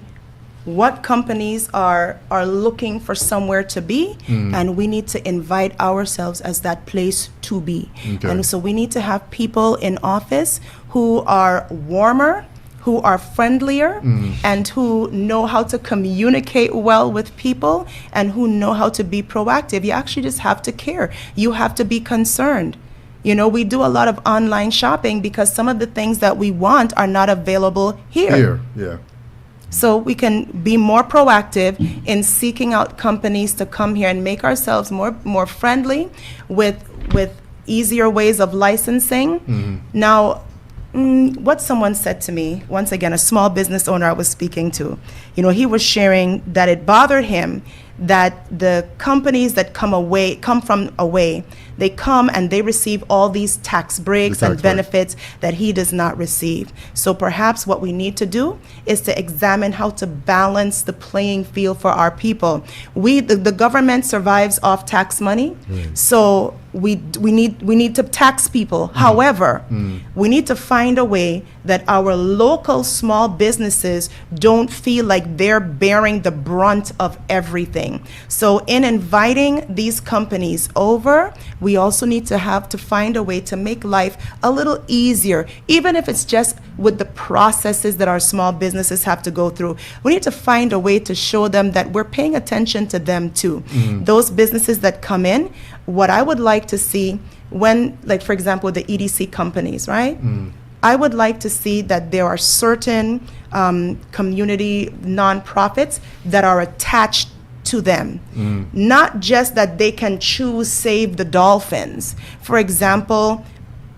what companies are looking for somewhere to be, and we need to invite ourselves as that place to be. Okay. And so we need to have people in office who are warmer, who are friendlier, and who know how to communicate well with people, and who know how to be proactive. You actually just have to care. You have to be concerned. We do a lot of online shopping because some of the things that we want are not available here. Yeah. So we can be more proactive in seeking out companies to come here and make ourselves more friendly with easier ways of licensing. Now, what someone said to me, once again, a small business owner I was speaking to, he was sharing that it bothered him that the companies that come from away, they come and they receive all these tax breaks The tax and benefits that he does not receive. So perhaps what we need to do is to examine how to balance the playing field for our people. The government survives off tax money, so we need to tax people. However, we need to find a way that our local small businesses don't feel like they're bearing the brunt of everything. So in inviting these companies over, we also need to find a way to make life a little easier, even if it's just with the processes that our small businesses have to go through. We need to find a way to show them that we're paying attention to them too. Those businesses that come in, what I would like to see when, like for example, the EDC companies, right? I would like to see that there are certain community nonprofits that are attached to them. Not just that they can choose Save the Dolphins. For example,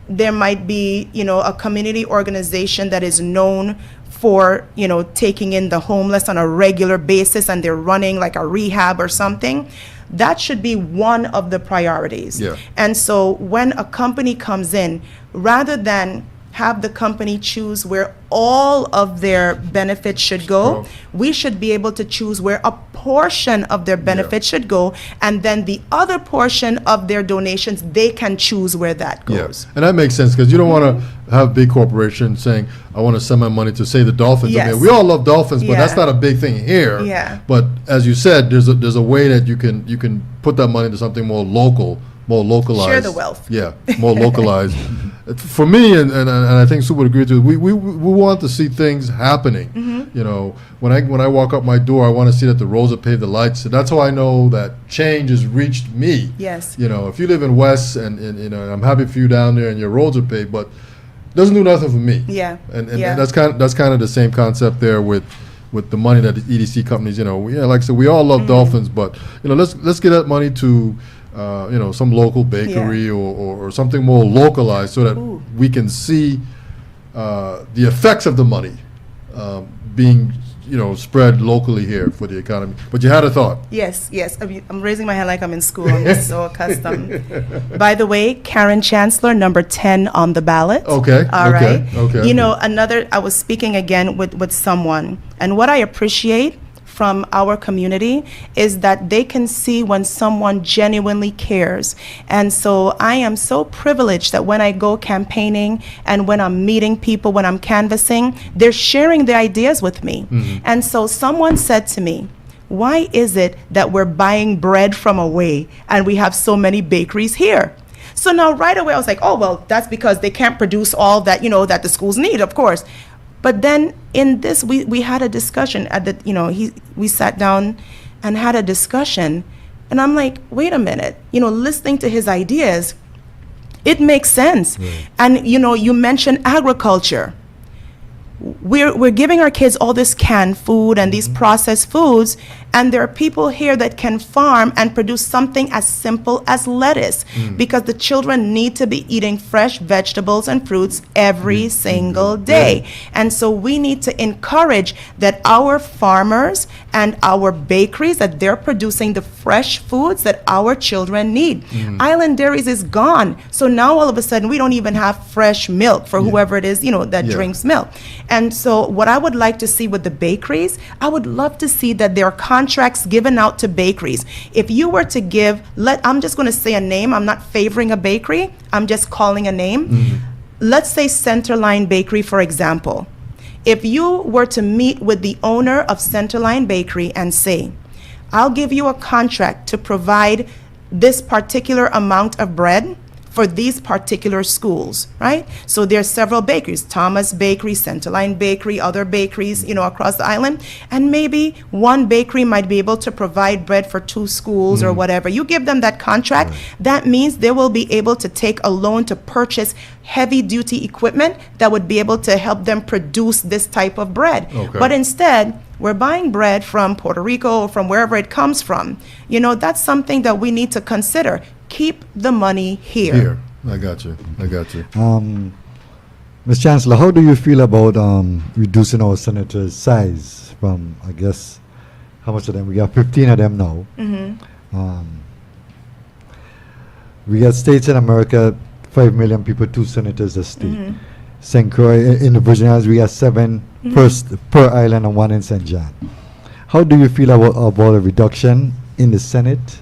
there might be, a community organization that is known for, taking in the homeless on a regular basis, and they're running like a rehab or something. That should be one of the priorities. Yeah. And so when a company comes in, rather than have the company choose where all of their benefits should go, we should be able to choose where a portion of their benefits should go, and then the other portion of their donations, they can choose where that goes. And that makes sense, because you don't want to have big corporations saying, I want to send my money to Save the Dolphins. I mean, we all love dolphins, but that's not a big thing here. Yeah. But as you said, there's a way that you can put that money into something more local, more localized. Share the wealth. Yeah, more localized. For me, and I think Sue would agree to, we want to see things happening. When I walk up my door, I want to see that the roads are paved, the lights. That's how I know that change has reached me. Yes. If you live in West, and I'm happy for you down there, and your roads are paved, but it doesn't do nothing for me. Yeah. And that's kind of the same concept there with the money that the EDC companies. Like I said, we all love dolphins, but let's get that money to some local bakery or something more localized, so that we can see the effects of the money being spread locally here for the economy. But you had a thought. Yes. I'm raising my hand like I'm in school. I'm just so accustomed. By the way, Karen Chancellor, number 10 on the ballot. Okay. All right. Okay. I was speaking again with someone, and what I appreciate from our community is that they can see when someone genuinely cares. And so I am so privileged that when I go campaigning and when I'm meeting people, when I'm canvassing, they're sharing their ideas with me. And so someone said to me, why is it that we're buying bread from away and we have so many bakeries here? So now right away I was like, oh, well, that's because they can't produce all that, that the schools need, of course. But then in this, we had a discussion at the, we sat down and had a discussion, and I'm like, wait a minute, listening to his ideas, it makes sense. And, you mentioned agriculture. We're giving our kids all this canned food and these processed foods, and there are people here that can farm and produce something as simple as lettuce, because the children need to be eating fresh vegetables and fruits every single day. And so we need to encourage that our farmers and our bakeries, that they're producing the fresh foods that our children need. Island Dairies is gone, so now all of a sudden we don't even have fresh milk for whoever it is, that drinks milk. And so what I would like to see with the bakeries, I would love to see that there are contracts given out to bakeries. If you were to give, I'm just going to say a name, I'm not favoring a bakery, I'm just calling a name. Let's say Centerline Bakery, for example. If you were to meet with the owner of Centerline Bakery and say, I'll give you a contract to provide this particular amount of bread for these particular schools, right? So there's several bakeries, Thomas Bakery, Centerline Bakery, other bakeries, across the island, and maybe one bakery might be able to provide bread for 2 schools or whatever. You give them that contract, that means they will be able to take a loan to purchase heavy-duty equipment that would be able to help them produce this type of bread. But instead, we're buying bread from Puerto Rico or from wherever it comes from. That's something that we need to consider. Keep the money here. I got you. Ms. Chancellor, how do you feel about reducing our senator's size from, I guess, how much of them? We got 15 of them now. We got states in America, 5 million people, 2 senators a state. St. Croix, in the Virgin Islands, we got 7 per island and 1 in St. John. How do you feel about a reduction in the Senate?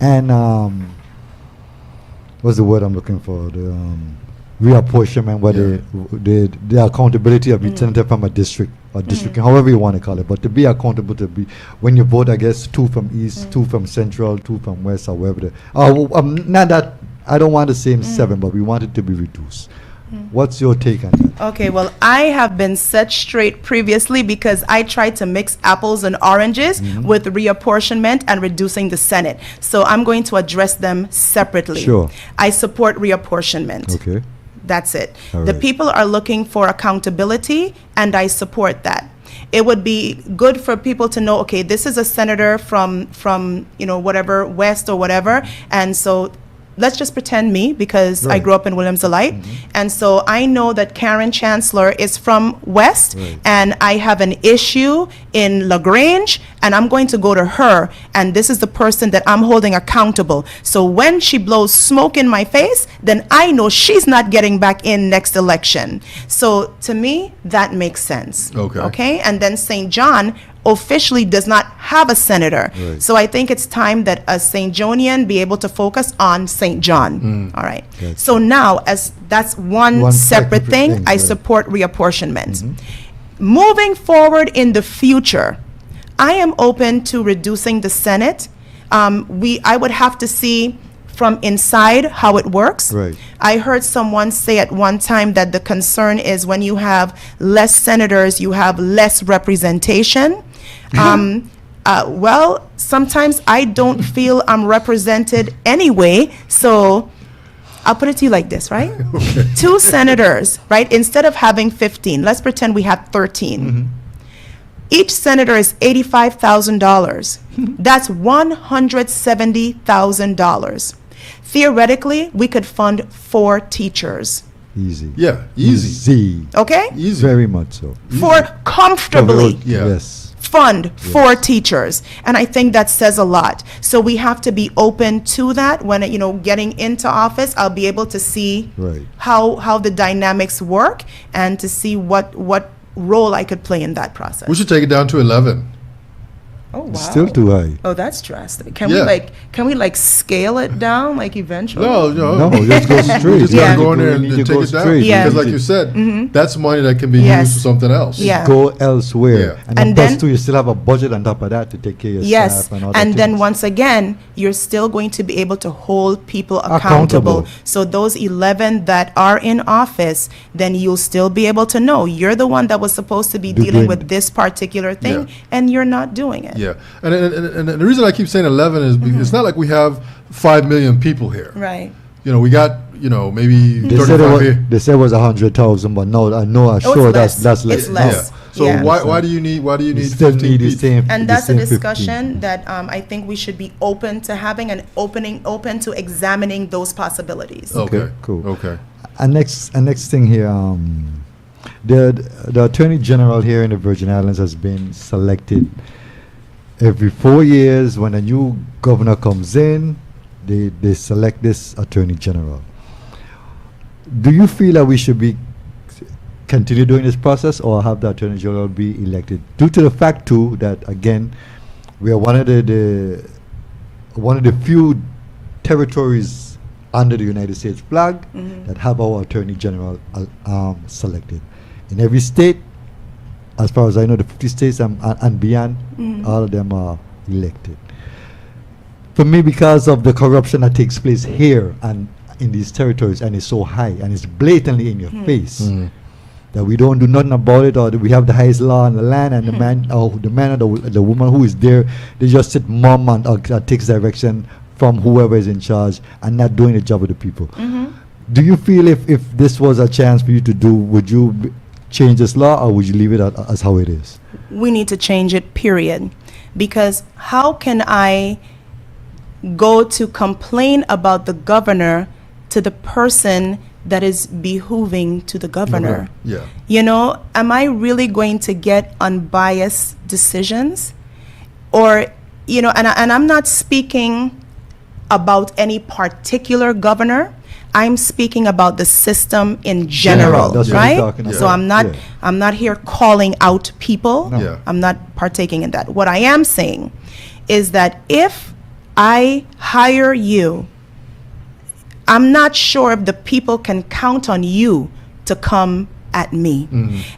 And what's the word I'm looking for? The reapportionment, where the accountability of each senator from a district, or district, however you want to call it, but to be accountable, to be, when you vote, I guess 2 from East, 2 from Central, 2 from West, or wherever. Not that, I don't want to say 7, but we want it to be reduced. What's your take on that? Okay, well, I have been set straight previously because I tried to mix apples and oranges with reapportionment and reducing the Senate. So I'm going to address them separately. Sure. I support reapportionment. Okay. That's it. All The right. people are looking for accountability, and I support that. It would be good for people to know, okay, this is a senator from whatever, West or whatever, and so let's just pretend me, because I Right. grew up in Williams-Lite, and so I know that Karen Chancellor is from West, Right. and I have an issue in LaGrange, and I'm going to go to her, and this is the person that I'm holding accountable. So when she blows smoke in my face, then I know she's not getting back in next election. So to me, that makes sense. Okay. Okay, and then St. John officially does not have a senator. Right. So I think it's time that a St. Johnian be able to focus on St. John. All right. Gotcha. So now, as that's one One separate separate thing, thing, I right. support reapportionment. Moving forward in the future, I am open to reducing the Senate. I would have to see from inside how it works. Right. I heard someone say at one time that the concern is when you have less senators, you have less representation. Well, sometimes I don't feel I'm represented anyway, so I'll put it to you like this, right? 2 senators, right? Instead of having 15, let's pretend we have 13. Each senator is $85,000. That's $170,000. Theoretically, we could fund 4 teachers, Easy. Yeah, easy. okay? Easy. Very much so. For comfortably Yeah. Yes. fund 4 teachers, and I think that says a lot. So we have to be open to that. When getting into office, I'll be able to see Right. how the dynamics work and to see what role I could play in that process. We should take it down to 11. Oh wow! Still too high. Oh, that's drastic. Can Yeah. we scale it down eventually? No, No, just go straight. just Yeah. gotta go in there You and, need and to take go it down. straight. Yeah. Because like you said, that's money that can be Yes. used for something else. Yeah. Go elsewhere. Yeah. And, And then plus then- too, you still have a budget on top of that to take care of your Yes, staff and all and that then things. once again, you're still going to be able to hold people Accountable. accountable. So those 11 that are in office, then you'll still be able to know you're the one that was supposed to be Be dealing doing with this particular thing, Yeah. and you're not doing it. Yeah. And the reason I keep saying 11 is because it's not like we have 5 million people here. Right. We got, maybe They said, 35 here. they said it was 100,000, but no, I know, I'm Oh, sure it's less. that's less. It's No. less. Yeah. So Yeah. why do you need You 15 still need the people? same. And the that's a same 15. discussion that I think we should be open to having and open to examining those possibilities. Okay. cool. Okay. And next thing here, the Attorney General here in the Virgin Islands has been selected every 4 years. When a new governor comes in, they select this Attorney General. Do you feel that we should be continue doing this process, or have the Attorney General be elected? Due to the fact too that again, we are one of the few territories under the United States flag that have our Attorney General selected. In every state, as far as I know, the 50 states and beyond, all of them are elected. For me, because of the corruption that takes place here and in these territories, and it's so high and it's blatantly in your face, that we don't do nothing about it, or that we have the highest law in the land, and the man or the woman who is there, they just sit mum and takes direction from whoever is in charge and not doing the job of the people. Do you feel if this was a chance for you to do, would you change this law, or would you leave it as how it is? We need to change it, period. Because how can I go to complain about the governor to the person that is behooving to the governor? Yeah. Am I really going to get unbiased decisions? or, and I'm not speaking about any particular governor. I'm speaking about the system in general, That's what we're right? talking So about. I'm not here calling out people. No. Yeah. I'm not partaking in that. What I am saying is that if I hire you, I'm not sure if the people can count on you to come at me.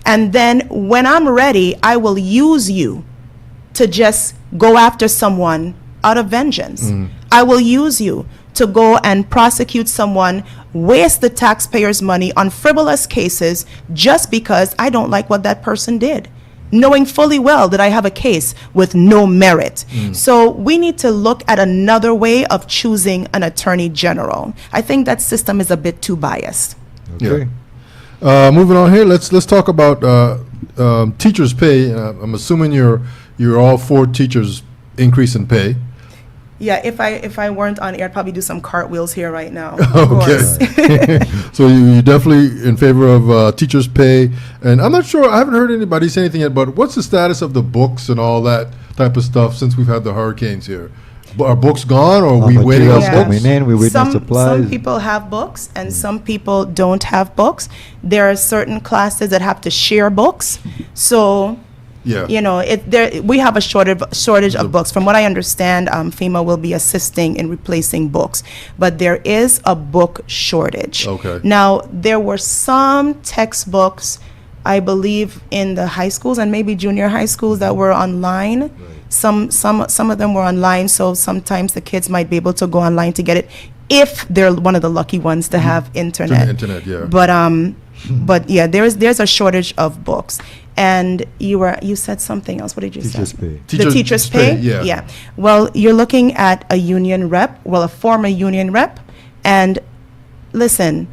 And then when I'm ready, I will use you to just go after someone out of vengeance. I will use you to go and prosecute someone, waste the taxpayers' money on frivolous cases just because I don't like what that person did, knowing fully well that I have a case with no merit. So we need to look at another way of choosing an attorney general. I think that system is a bit too biased. Okay. Moving on here, let's talk about teachers' pay. I'm assuming you're all for teachers' increase in pay. Yeah, if I weren't on air, I'd probably do some cartwheels here right now. Of course. So you're definitely in favor of teachers' pay. And I'm not sure, I haven't heard anybody say anything yet, but what's the status of the books and all that type of stuff since we've had the hurricanes here? Are books gone, or are we waiting on Materials Yeah. books? coming in, we waiting on supplies. Some people have books and some people don't have books. There are certain classes that have to share books. So, Yeah. we have a shortage of books. From what I understand, FEMA will be assisting in replacing books, but there is a book shortage. Okay. Now, there were some textbooks, I believe, in the high schools and maybe junior high schools that were online. Some of them were online, so sometimes the kids might be able to go online to get it if they're one of the lucky ones to have internet. Internet, yeah. But yeah, there's a shortage of books. And you said something else. What did you Teachers' say? pay. The teachers' pay? yeah. Well, you're looking at a union rep, a former union rep, and listen,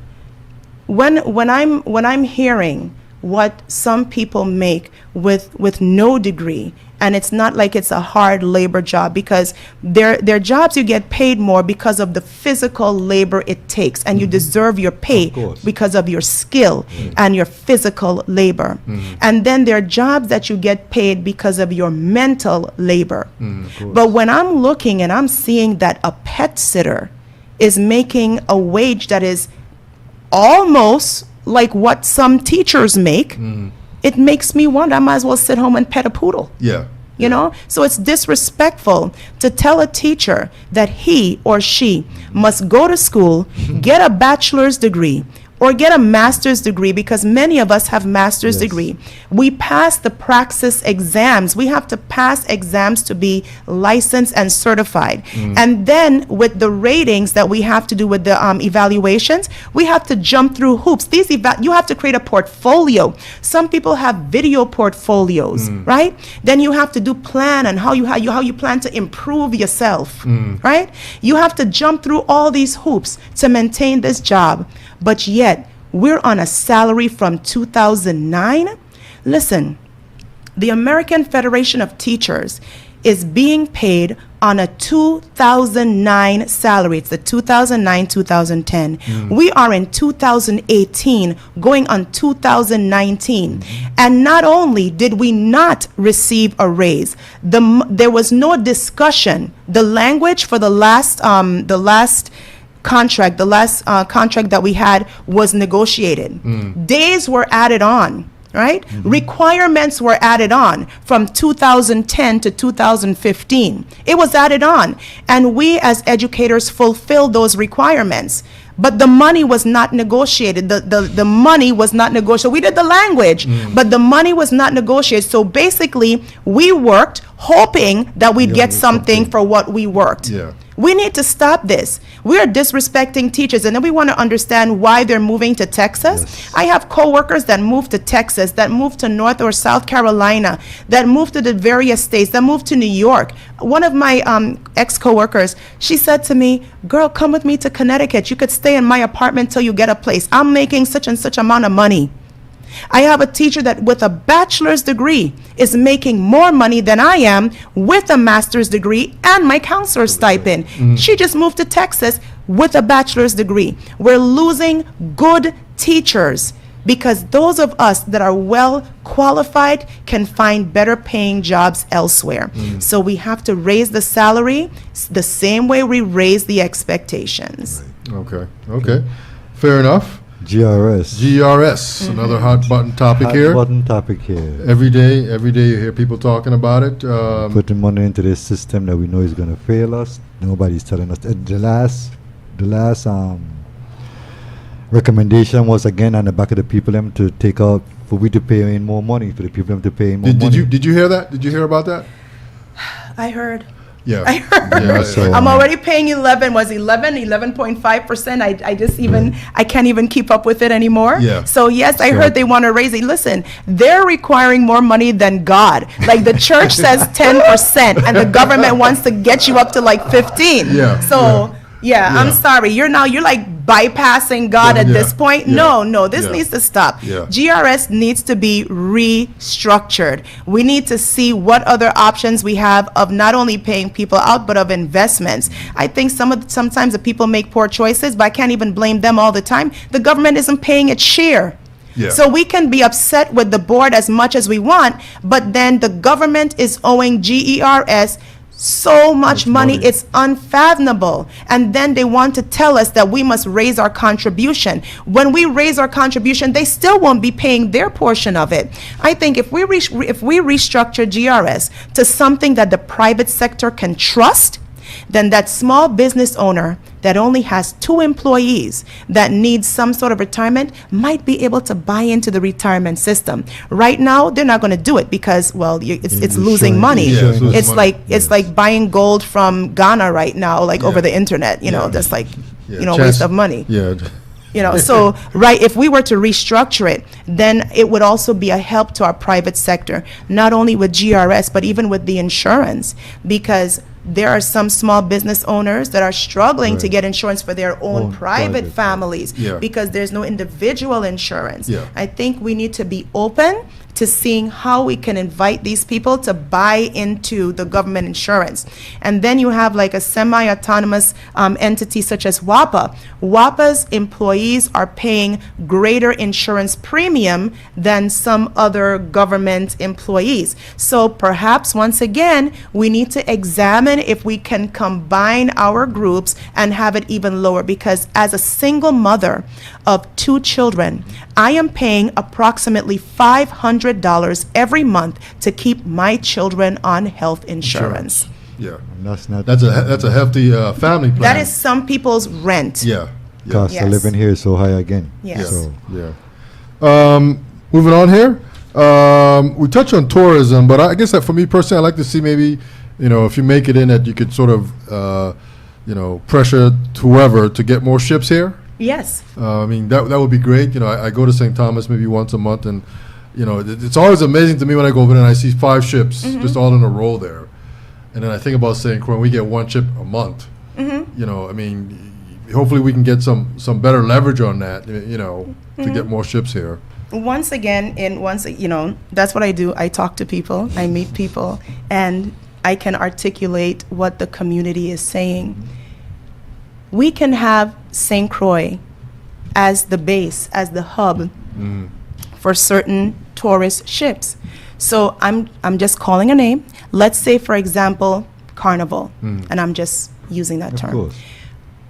when I'm hearing what some people make with no degree, and it's not like it's a hard labor job, because they're jobs you get paid more because of the physical labor it takes, and you deserve your pay Of course. because of your skill and your physical labor. And then there are jobs that you get paid because of your mental labor. But when I'm looking and I'm seeing that a pet sitter is making a wage that is almost like what some teachers make, it makes me wonder, I might as well sit home and pet a poodle. Yeah. You know? So it's disrespectful to tell a teacher that he or she must go to school, get a bachelor's degree, or get a master's degree, because many of us have master's Yes. degree. We pass the praxis exams. We have to pass exams to be licensed and certified. And then with the ratings that we have to do with the evaluations, we have to jump through hoops. You have to create a portfolio. Some people have video portfolios, right? Then you have to do plan and how you plan to improve yourself, right? You have to jump through all these hoops to maintain this job. But yet, we're on a salary from 2009. Listen, the American Federation of Teachers is being paid on a 2009 salary. It's the 2009-2010. We are in 2018, going on 2019. And not only did we not receive a raise, there was no discussion. The language for the last contract that we had was negotiated. Days were added on, right? Requirements were added on from 2010 to 2015. It was added on, and we as educators fulfilled those requirements. But the money was not negotiated. The money was not negotiated. We did the language, but the money was not negotiated. So basically, we worked hoping that we'd get something for what we worked. Yeah. We need to stop this. We are disrespecting teachers, and then we want to understand why they're moving to Texas. Yes. I have coworkers that moved to Texas, that moved to North or South Carolina, that moved to the various states, that moved to New York. One of my ex-coworkers, she said to me, "Girl, come with me to Connecticut. You could stay in my apartment till you get a place. I'm making such and such amount of money." I have a teacher that with a bachelor's degree is making more money than I am with a master's degree and my counselor stipend. She just moved to Texas with a bachelor's degree. We're losing good teachers because those of us that are well qualified can find better paying jobs elsewhere. So we have to raise the salary the same way we raise the expectations. Okay, okay. Fair enough. GRS. GRS, another hot button topic Hot here. button topic here. Every day you hear people talking about it. Putting money into this system that we know is going to fail us. Nobody's telling us. The last recommendation was again on the back of the people them to take out, for we to pay in more money, for the people them to pay in more money. Did you hear that? Did you hear about that? I heard. Yeah. I heard. Yeah, so- I'm already paying 11.5%. I just even, I can't even keep up with it anymore. Yeah. So yes, I So- heard they want to raise it. Listen, they're requiring more money than God. Like the church says 10% and the government wants to get you up to like 15. Yeah, So yeah, Yeah. I'm sorry. You're like bypassing God at Yeah, this point. yeah, No, this yeah. needs to stop. Yeah. GRS needs to be restructured. We need to see what other options we have of not only paying people out, but of investments. I think sometimes the people make poor choices, but I can't even blame them all the time. The government isn't paying its share. Yeah. So we can be upset with the board as much as we want, but then the government is owing GERS so much money, money. it's unfathomable. And then they want to tell us that we must raise our contribution. When we raise our contribution, they still won't be paying their portion of it. I think if we restructure GRS to something that the private sector can trust, then that small business owner that only has 2 employees that needs some sort of retirement might be able to buy into the retirement system. Right now, they're not going to do it because, well, it's losing money. Yeah, it's losing It's money. like buying gold from Ghana right now, like over Yeah. the internet. You know, Yeah. that's like Yeah, waste of money. Yeah. So right, if we were to restructure it, then it would also be a help to our private sector, not only with GRS, but even with the insurance, because there are some small business owners that are struggling to Right. get insurance for their own Own private private, families Yeah. because there's no individual insurance. Yeah. I think we need to be open to seeing how we can invite these people to buy into the government insurance. And then you have like a semi-autonomous entity such as WAPA. WAPA's employees are paying greater insurance premium than some other government employees. So perhaps, once again, we need to examine if we can combine our groups and have it even lower, because as a single mother of 2 children, I am paying approximately $500 every month to keep my children on health insurance. Yeah. And that's not That's a hefty family plan. That is some people's rent. Yeah. Yeah. cost Yes. of living here is so high again. Yes. So Yeah. Moving on here. We touch on tourism, but I guess that for me personally, I'd like to see maybe, if you make it in that you could sort of, pressure whoever to get more ships here. Yes. I mean, that would be great. I go to St. Thomas maybe once a month, and, it's always amazing to me when I go over there and I see 5 ships just all in a row there. And then I think about St. Croix, we get 1 ship a month. I mean, hopefully we can get some better leverage on that, to get more ships here. Once again, that's what I do. I talk to people, I meet people, and I can articulate what the community is saying. We can have St. Croix as the base, as the hub for certain tourist ships. So I'm just calling a name. Let's say, for example, Carnival, and I'm just using that of term. course.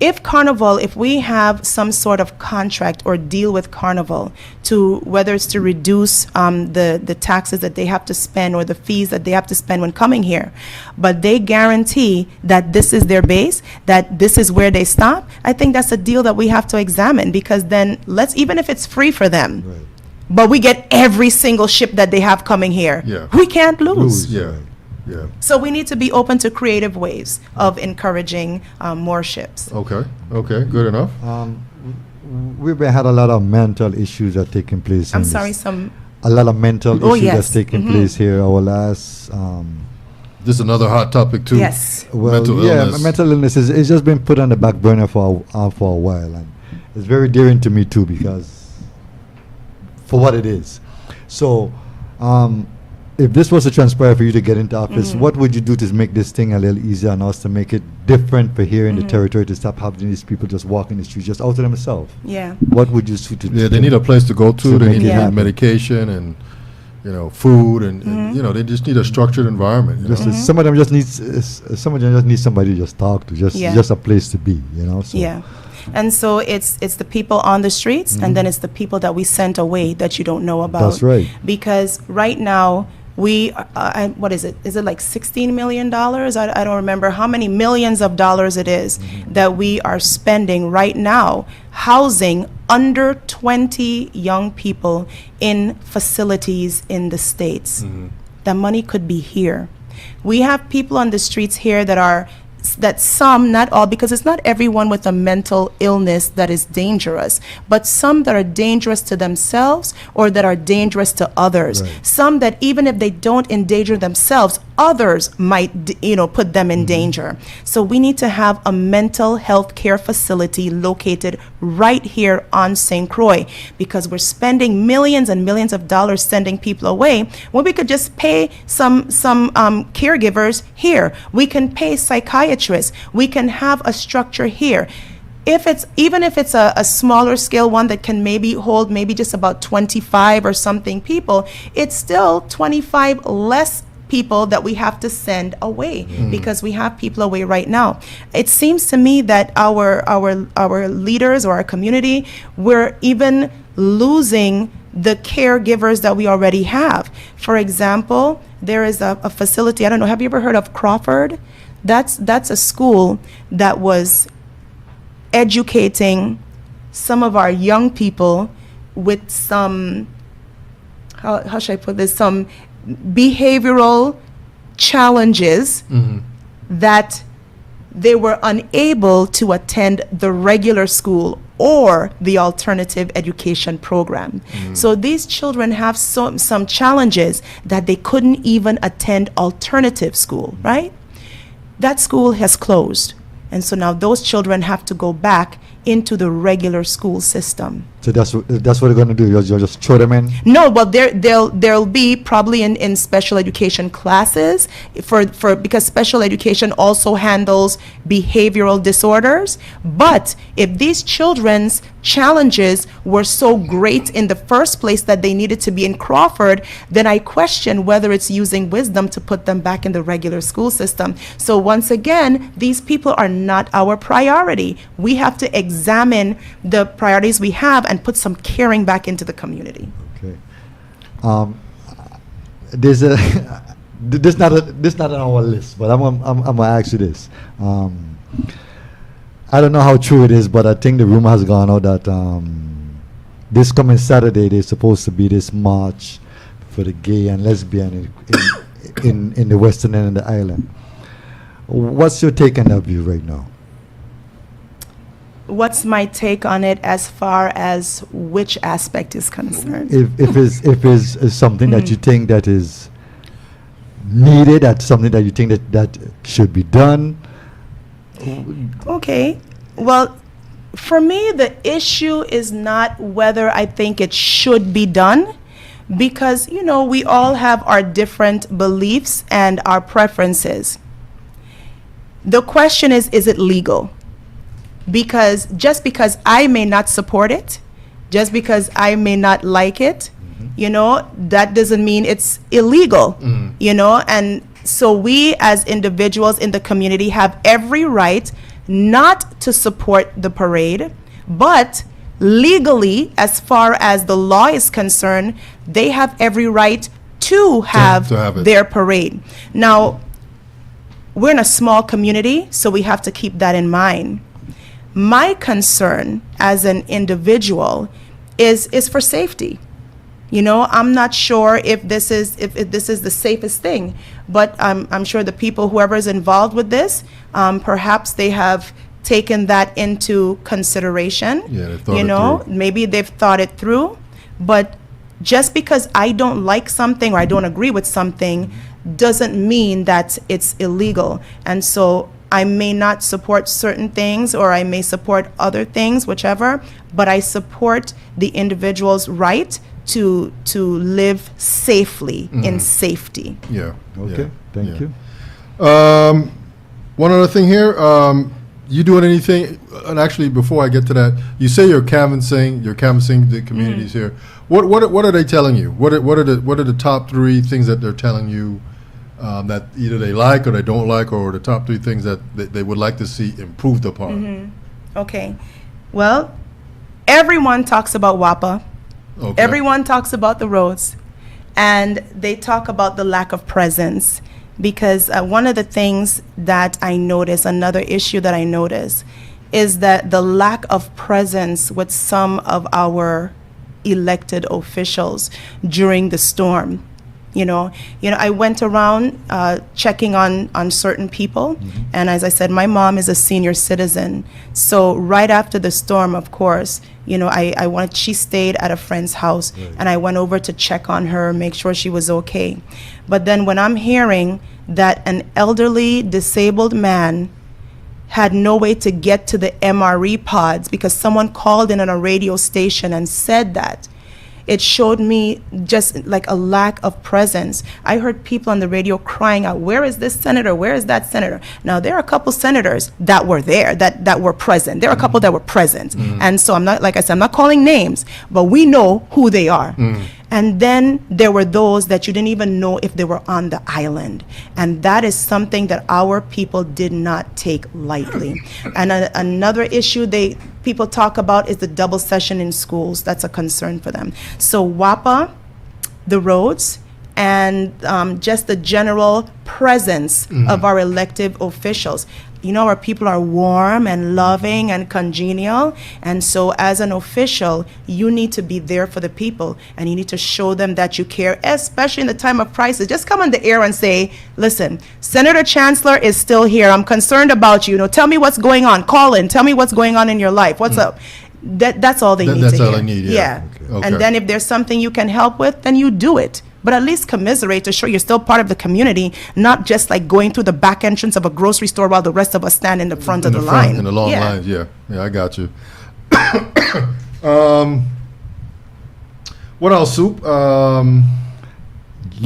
If we have some sort of contract or deal with Carnival to, whether it's to reduce the taxes that they have to spend or the fees that they have to spend when coming here, but they guarantee that this is their base, that this is where they stop, I think that's a deal that we have to examine, because then even if it's free for them, Right. but we get every single ship that they have coming here, Yeah. we can't lose. Lose, Yeah. right. Yeah. So we need to be open to creative ways of encouraging more ships. Okay. Good enough. We've had a lot of mental issues that are taking place. I'm in sorry, this. some A lot of mental Oh, issues yes. that's taking place here. Our last, This is another hot topic too. yes. well, Mental yeah, illness. mental illness it's just been put on the back burner for a while, and it's very dearing to me too, because for what it is. So, if this was to transpire for you to get into office, Mm-hmm. what would you do to make this thing a little easier on us, to make it different for here in Mm-hmm. the territory, to stop having these people just walking the streets just out to themselves? Yeah. What would you do to Yeah, they need a place to go to. To They make need it happen. medication and, food and, they just need a structured environment. Just some of them just need somebody to just talk to, Yeah. just a place to be, So Yeah. And so it's the people on the streets, and then it's the people that we sent away that you don't know about. That's right. Because right now, what is it? Is it like $16 million? I don't remember how many millions of dollars it is that we are spending right now housing under 20 young people in facilities in the States. That money could be here. We have people on the streets here that some, not all, because it's not everyone with a mental illness that is dangerous, but some that are dangerous to themselves or that are dangerous to others. Right. Some that even if they don't endanger themselves, others might, put them in danger. So we need to have a mental health care facility located right here on St. Croix, because we're spending millions and millions of dollars sending people away when we could just pay some caregivers here. We can pay psychiatrists. We can have a structure here. Even if it's a smaller scale one that can maybe hold maybe just about 25 or something people, it's still 25 less people that we have to send away because we have people away right now. It seems to me that our leaders or our community, we're even losing the caregivers that we already have. For example, there is a facility, I don't know, have you ever heard of Crawford? That's a school that was educating some of our young people with some, how should I put this, some behavioral challenges that they were unable to attend the regular school or the alternative education program. So these children have some challenges that they couldn't even attend alternative school, right? That school has closed. And so now those children have to go back into the regular school system. So that's what they're going to do. You'll just throw them in. No, but they'll be probably in special education classes because special education also handles behavioral disorders. But if these children's challenges were so great in the first place that they needed to be in Crawford, then I question whether it's using wisdom to put them back in the regular school system. So once again, these people are not our priority. We have to examine the priorities we have and put some caring back into the community. Okay. There's this not on our list, but I'm gonna ask you this. I don't know how true it is, but I think the rumor has gone out that this coming Saturday there's supposed to be this march for the gay and lesbian in the western end of the island. What's your take on that view right now? What's my take on it as far as which aspect is concerned? If it's something that you think that is needed, that's something that you think that should be done. Okay. Well, for me, the issue is not whether I think it should be done, because, we all have our different beliefs and our preferences. The question is it legal? Because just because I may not support it, just because I may not like it, that doesn't mean it's illegal, and so we as individuals in the community have every right not to support the parade, but legally, as far as the law is concerned, they have every right to have it. their parade. Now, we're in a small community, so we have to keep that in mind. My concern as an individual is for safety. I'm not sure if this is the safest thing, but I'm sure the people, whoever is involved with this, perhaps they have taken that into consideration. Yeah, they thought it through. Maybe they've thought it through, but just because I don't like something or I don't agree with something doesn't mean that it's illegal. And so I may not support certain things, or I may support other things, whichever, but I support the individual's right to live safely in safety. Yeah. Okay, yeah, thank yeah. you. One other thing here. You doing anything? And actually, before I get to that, you say you're canvassing the communities here. What are they telling you? What are the top 3 things that they're telling you that either they like or they don't like, or the top 3 things that they would like to see improved upon? Okay. Well, everyone talks about WAPA. Okay. Everyone talks about the roads, and they talk about the lack of presence. Because one of the things that I notice, another issue that I notice, is that the lack of presence with some of our elected officials during the storm. I went around checking on certain people, and as I said, my mom is a senior citizen. So right after the storm, of course, she stayed at a friend's house, and I went over to check on her, make sure she was okay. But then when I'm hearing that an elderly disabled man had no way to get to the MRE pods because someone called in on a radio station and said that, it showed me just like a lack of presence. I heard people on the radio crying out, where is this senator? Where is that senator? Now, there are a couple senators that were there, that were present. There are a couple that were present. And so I'm not, like I said, I'm not calling names, but we know who they are. And then there were those that you didn't even know if they were on the island. And that is something that our people did not take lightly. And another issue people talk about is the double session in schools. That's a concern for them. So WAPA, the roads, and just the general presence of our elected officials. Our people are warm and loving and congenial. And so as an official, you need to be there for the people, and you need to show them that you care, especially in the time of crisis. Just come on the air and say, listen, Senator Chancellor is still here. I'm concerned about you. Tell me what's going on. Call in. Tell me what's going on in your life. What's up? That's all they need to hear. That's all they need, yeah. Okay. And then if there's something you can help with, then you do it. But at least commiserate to show you're still part of the community, not just like going through the back entrance of a grocery store while the rest of us stand in the front of the line. In the long lines, yeah. Yeah, I got you. What else, Soup? You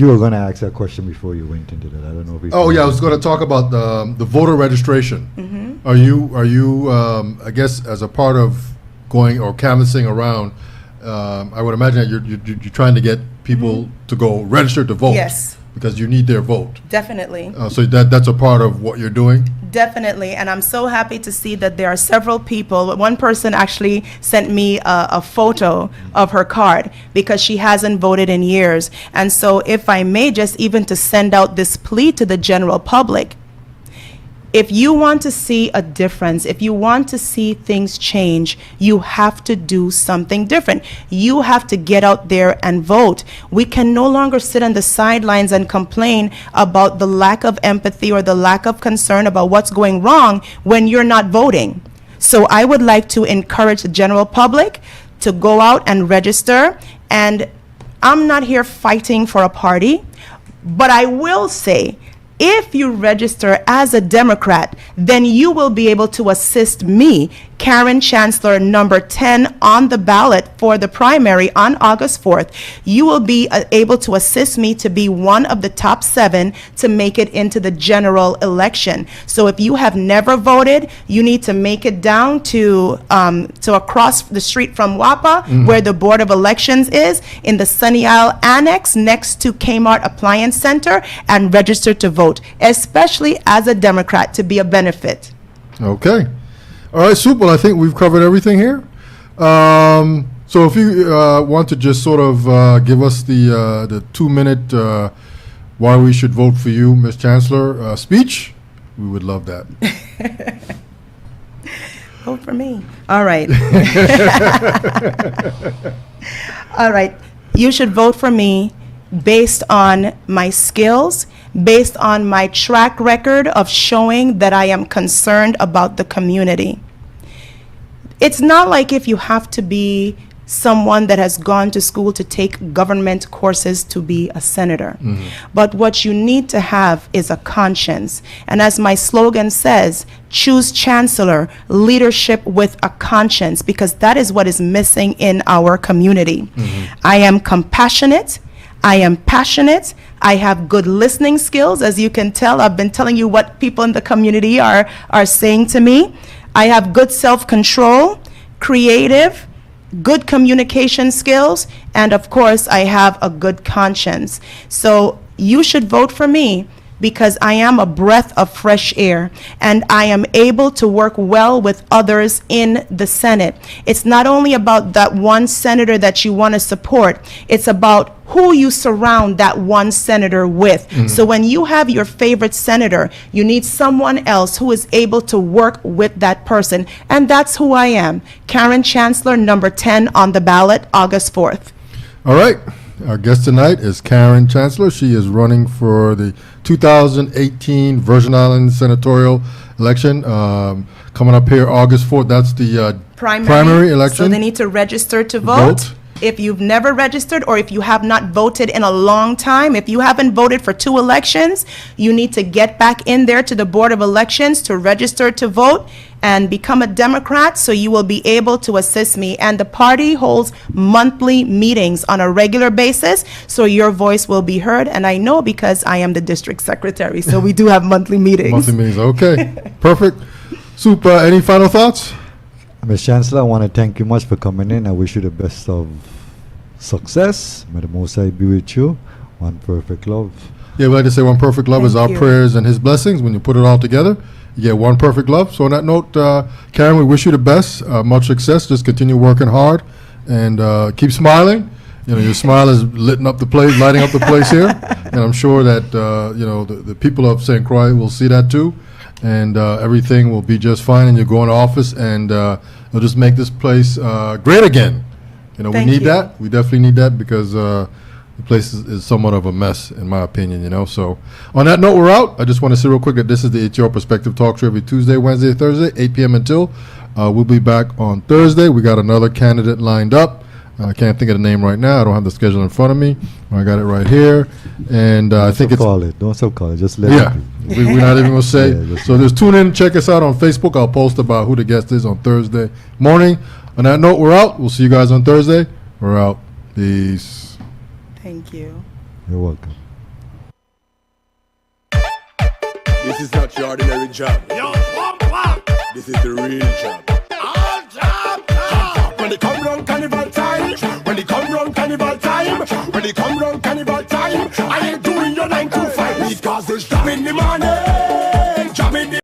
were going to ask that question before you went into that. I don't know if Oh, yeah, I was going to talk about the voter registration. Are you I guess, as a part of going or canvassing around, I would imagine that you're trying to get people to go register to vote. Yes. Because you need their vote. Definitely. So that's a part of what you're doing? Definitely. And I'm so happy to see that there are several people. One person actually sent me a photo of her card because she hasn't voted in years. And so if I may, just even to send out this plea to the general public, if you want to see a difference, if you want to see things change, you have to do something different. You have to get out there and vote. We can no longer sit on the sidelines and complain about the lack of empathy or the lack of concern about what's going wrong when you're not voting. So I would like to encourage the general public to go out and register. And I'm not here fighting for a party, but I will say, if you register as a Democrat, then you will be able to assist me, Karen Chancellor, number 10 on the ballot for the primary on August 4th. You will be able to assist me to be one of the top 7 to make it into the general election. So if you have never voted, you need to make it down to across the street from WAPA, where the Board of Elections is, in the Sunny Isle Annex next to Kmart Appliance Center, and register to vote, especially as a Democrat, to be a benefit. Okay. All right, Soup. Well, I think we've covered everything here. So if you want to just sort of give us the 2-minute why we should vote for you, Ms. Chancellor, speech, we would love that. Vote for me. All right. All right. You should vote for me based on my skills, based on my track record of showing that I am concerned about the community. It's not like if you have to be someone that has gone to school to take government courses to be a senator. But what you need to have is a conscience. And as my slogan says, choose Chancellor, leadership with a conscience, because that is what is missing in our community. I am compassionate. I am passionate. I have good listening skills. As you can tell, I've been telling you what people in the community are saying to me. I have good self-control, creative, good communication skills, and of course, I have a good conscience. So you should vote for me because I am a breath of fresh air and I am able to work well with others in the Senate. It's not only about that one senator that you want to support, it's about who you surround that one senator with. So when you have your favorite senator, you need someone else who is able to work with that person. And that's who I am. Karen Chancellor, number 10 on the ballot, August 4th. All right. Our guest tonight is Karen Chancellor. She is running for the 2018 Virgin Islands Senatorial election coming up here August 4th. That's the primary election. So they need to register to vote. If you've never registered or if you have not voted in a long time, if you haven't voted for 2 elections, you need to get back in there to the Board of Elections to register to vote and become a Democrat so you will be able to assist me. And the party holds monthly meetings on a regular basis, so your voice will be heard. And I know because I am the district secretary, so we do have monthly meetings. Monthly meetings, okay. Perfect. Super, any final thoughts? Ms. Chancellor, I want to thank you much for coming in. I wish you the best of success. May the Most High be with you. One perfect love. Yeah, we like to say one perfect love is Thank our you. prayers and his blessings. When you put it all together, you get one perfect love. So on that note, Karen, we wish you the best, much success. Just continue working hard and keep smiling. You know, your smile is lighting up the place here. And I'm sure that, you know, the people of St. Croix will see that too. And everything will be just fine. And you'll go into office and you'll just make this place great again. You know, Thank we need you. that. We definitely need that because the place is somewhat of a mess, in my opinion, you know. So on that note, we're out. I just want to say real quick that this is the It's Your Perspective Talk Show every Tuesday, Wednesday, Thursday, 8 p.m. until. We'll be back on Thursday. We got another candidate lined up. I can't think of the name right now. I don't have the schedule in front of me. I got it right here. And I think it's... Don't call it. Just let Yeah, it be. we're not even going to say. Yeah, just- So there's tune in. Check us out on Facebook. I'll post about who the guest is on Thursday morning. On that note, we're out. We'll see you guys on Thursday. We're out. Peace. Thank you. You're welcome. This is not your ordinary job. This is the real job. When they come round carnival time, when they come round carnival time, when they come round carnival time, I ain't doing your 9 to 5. Because there's job in the morning.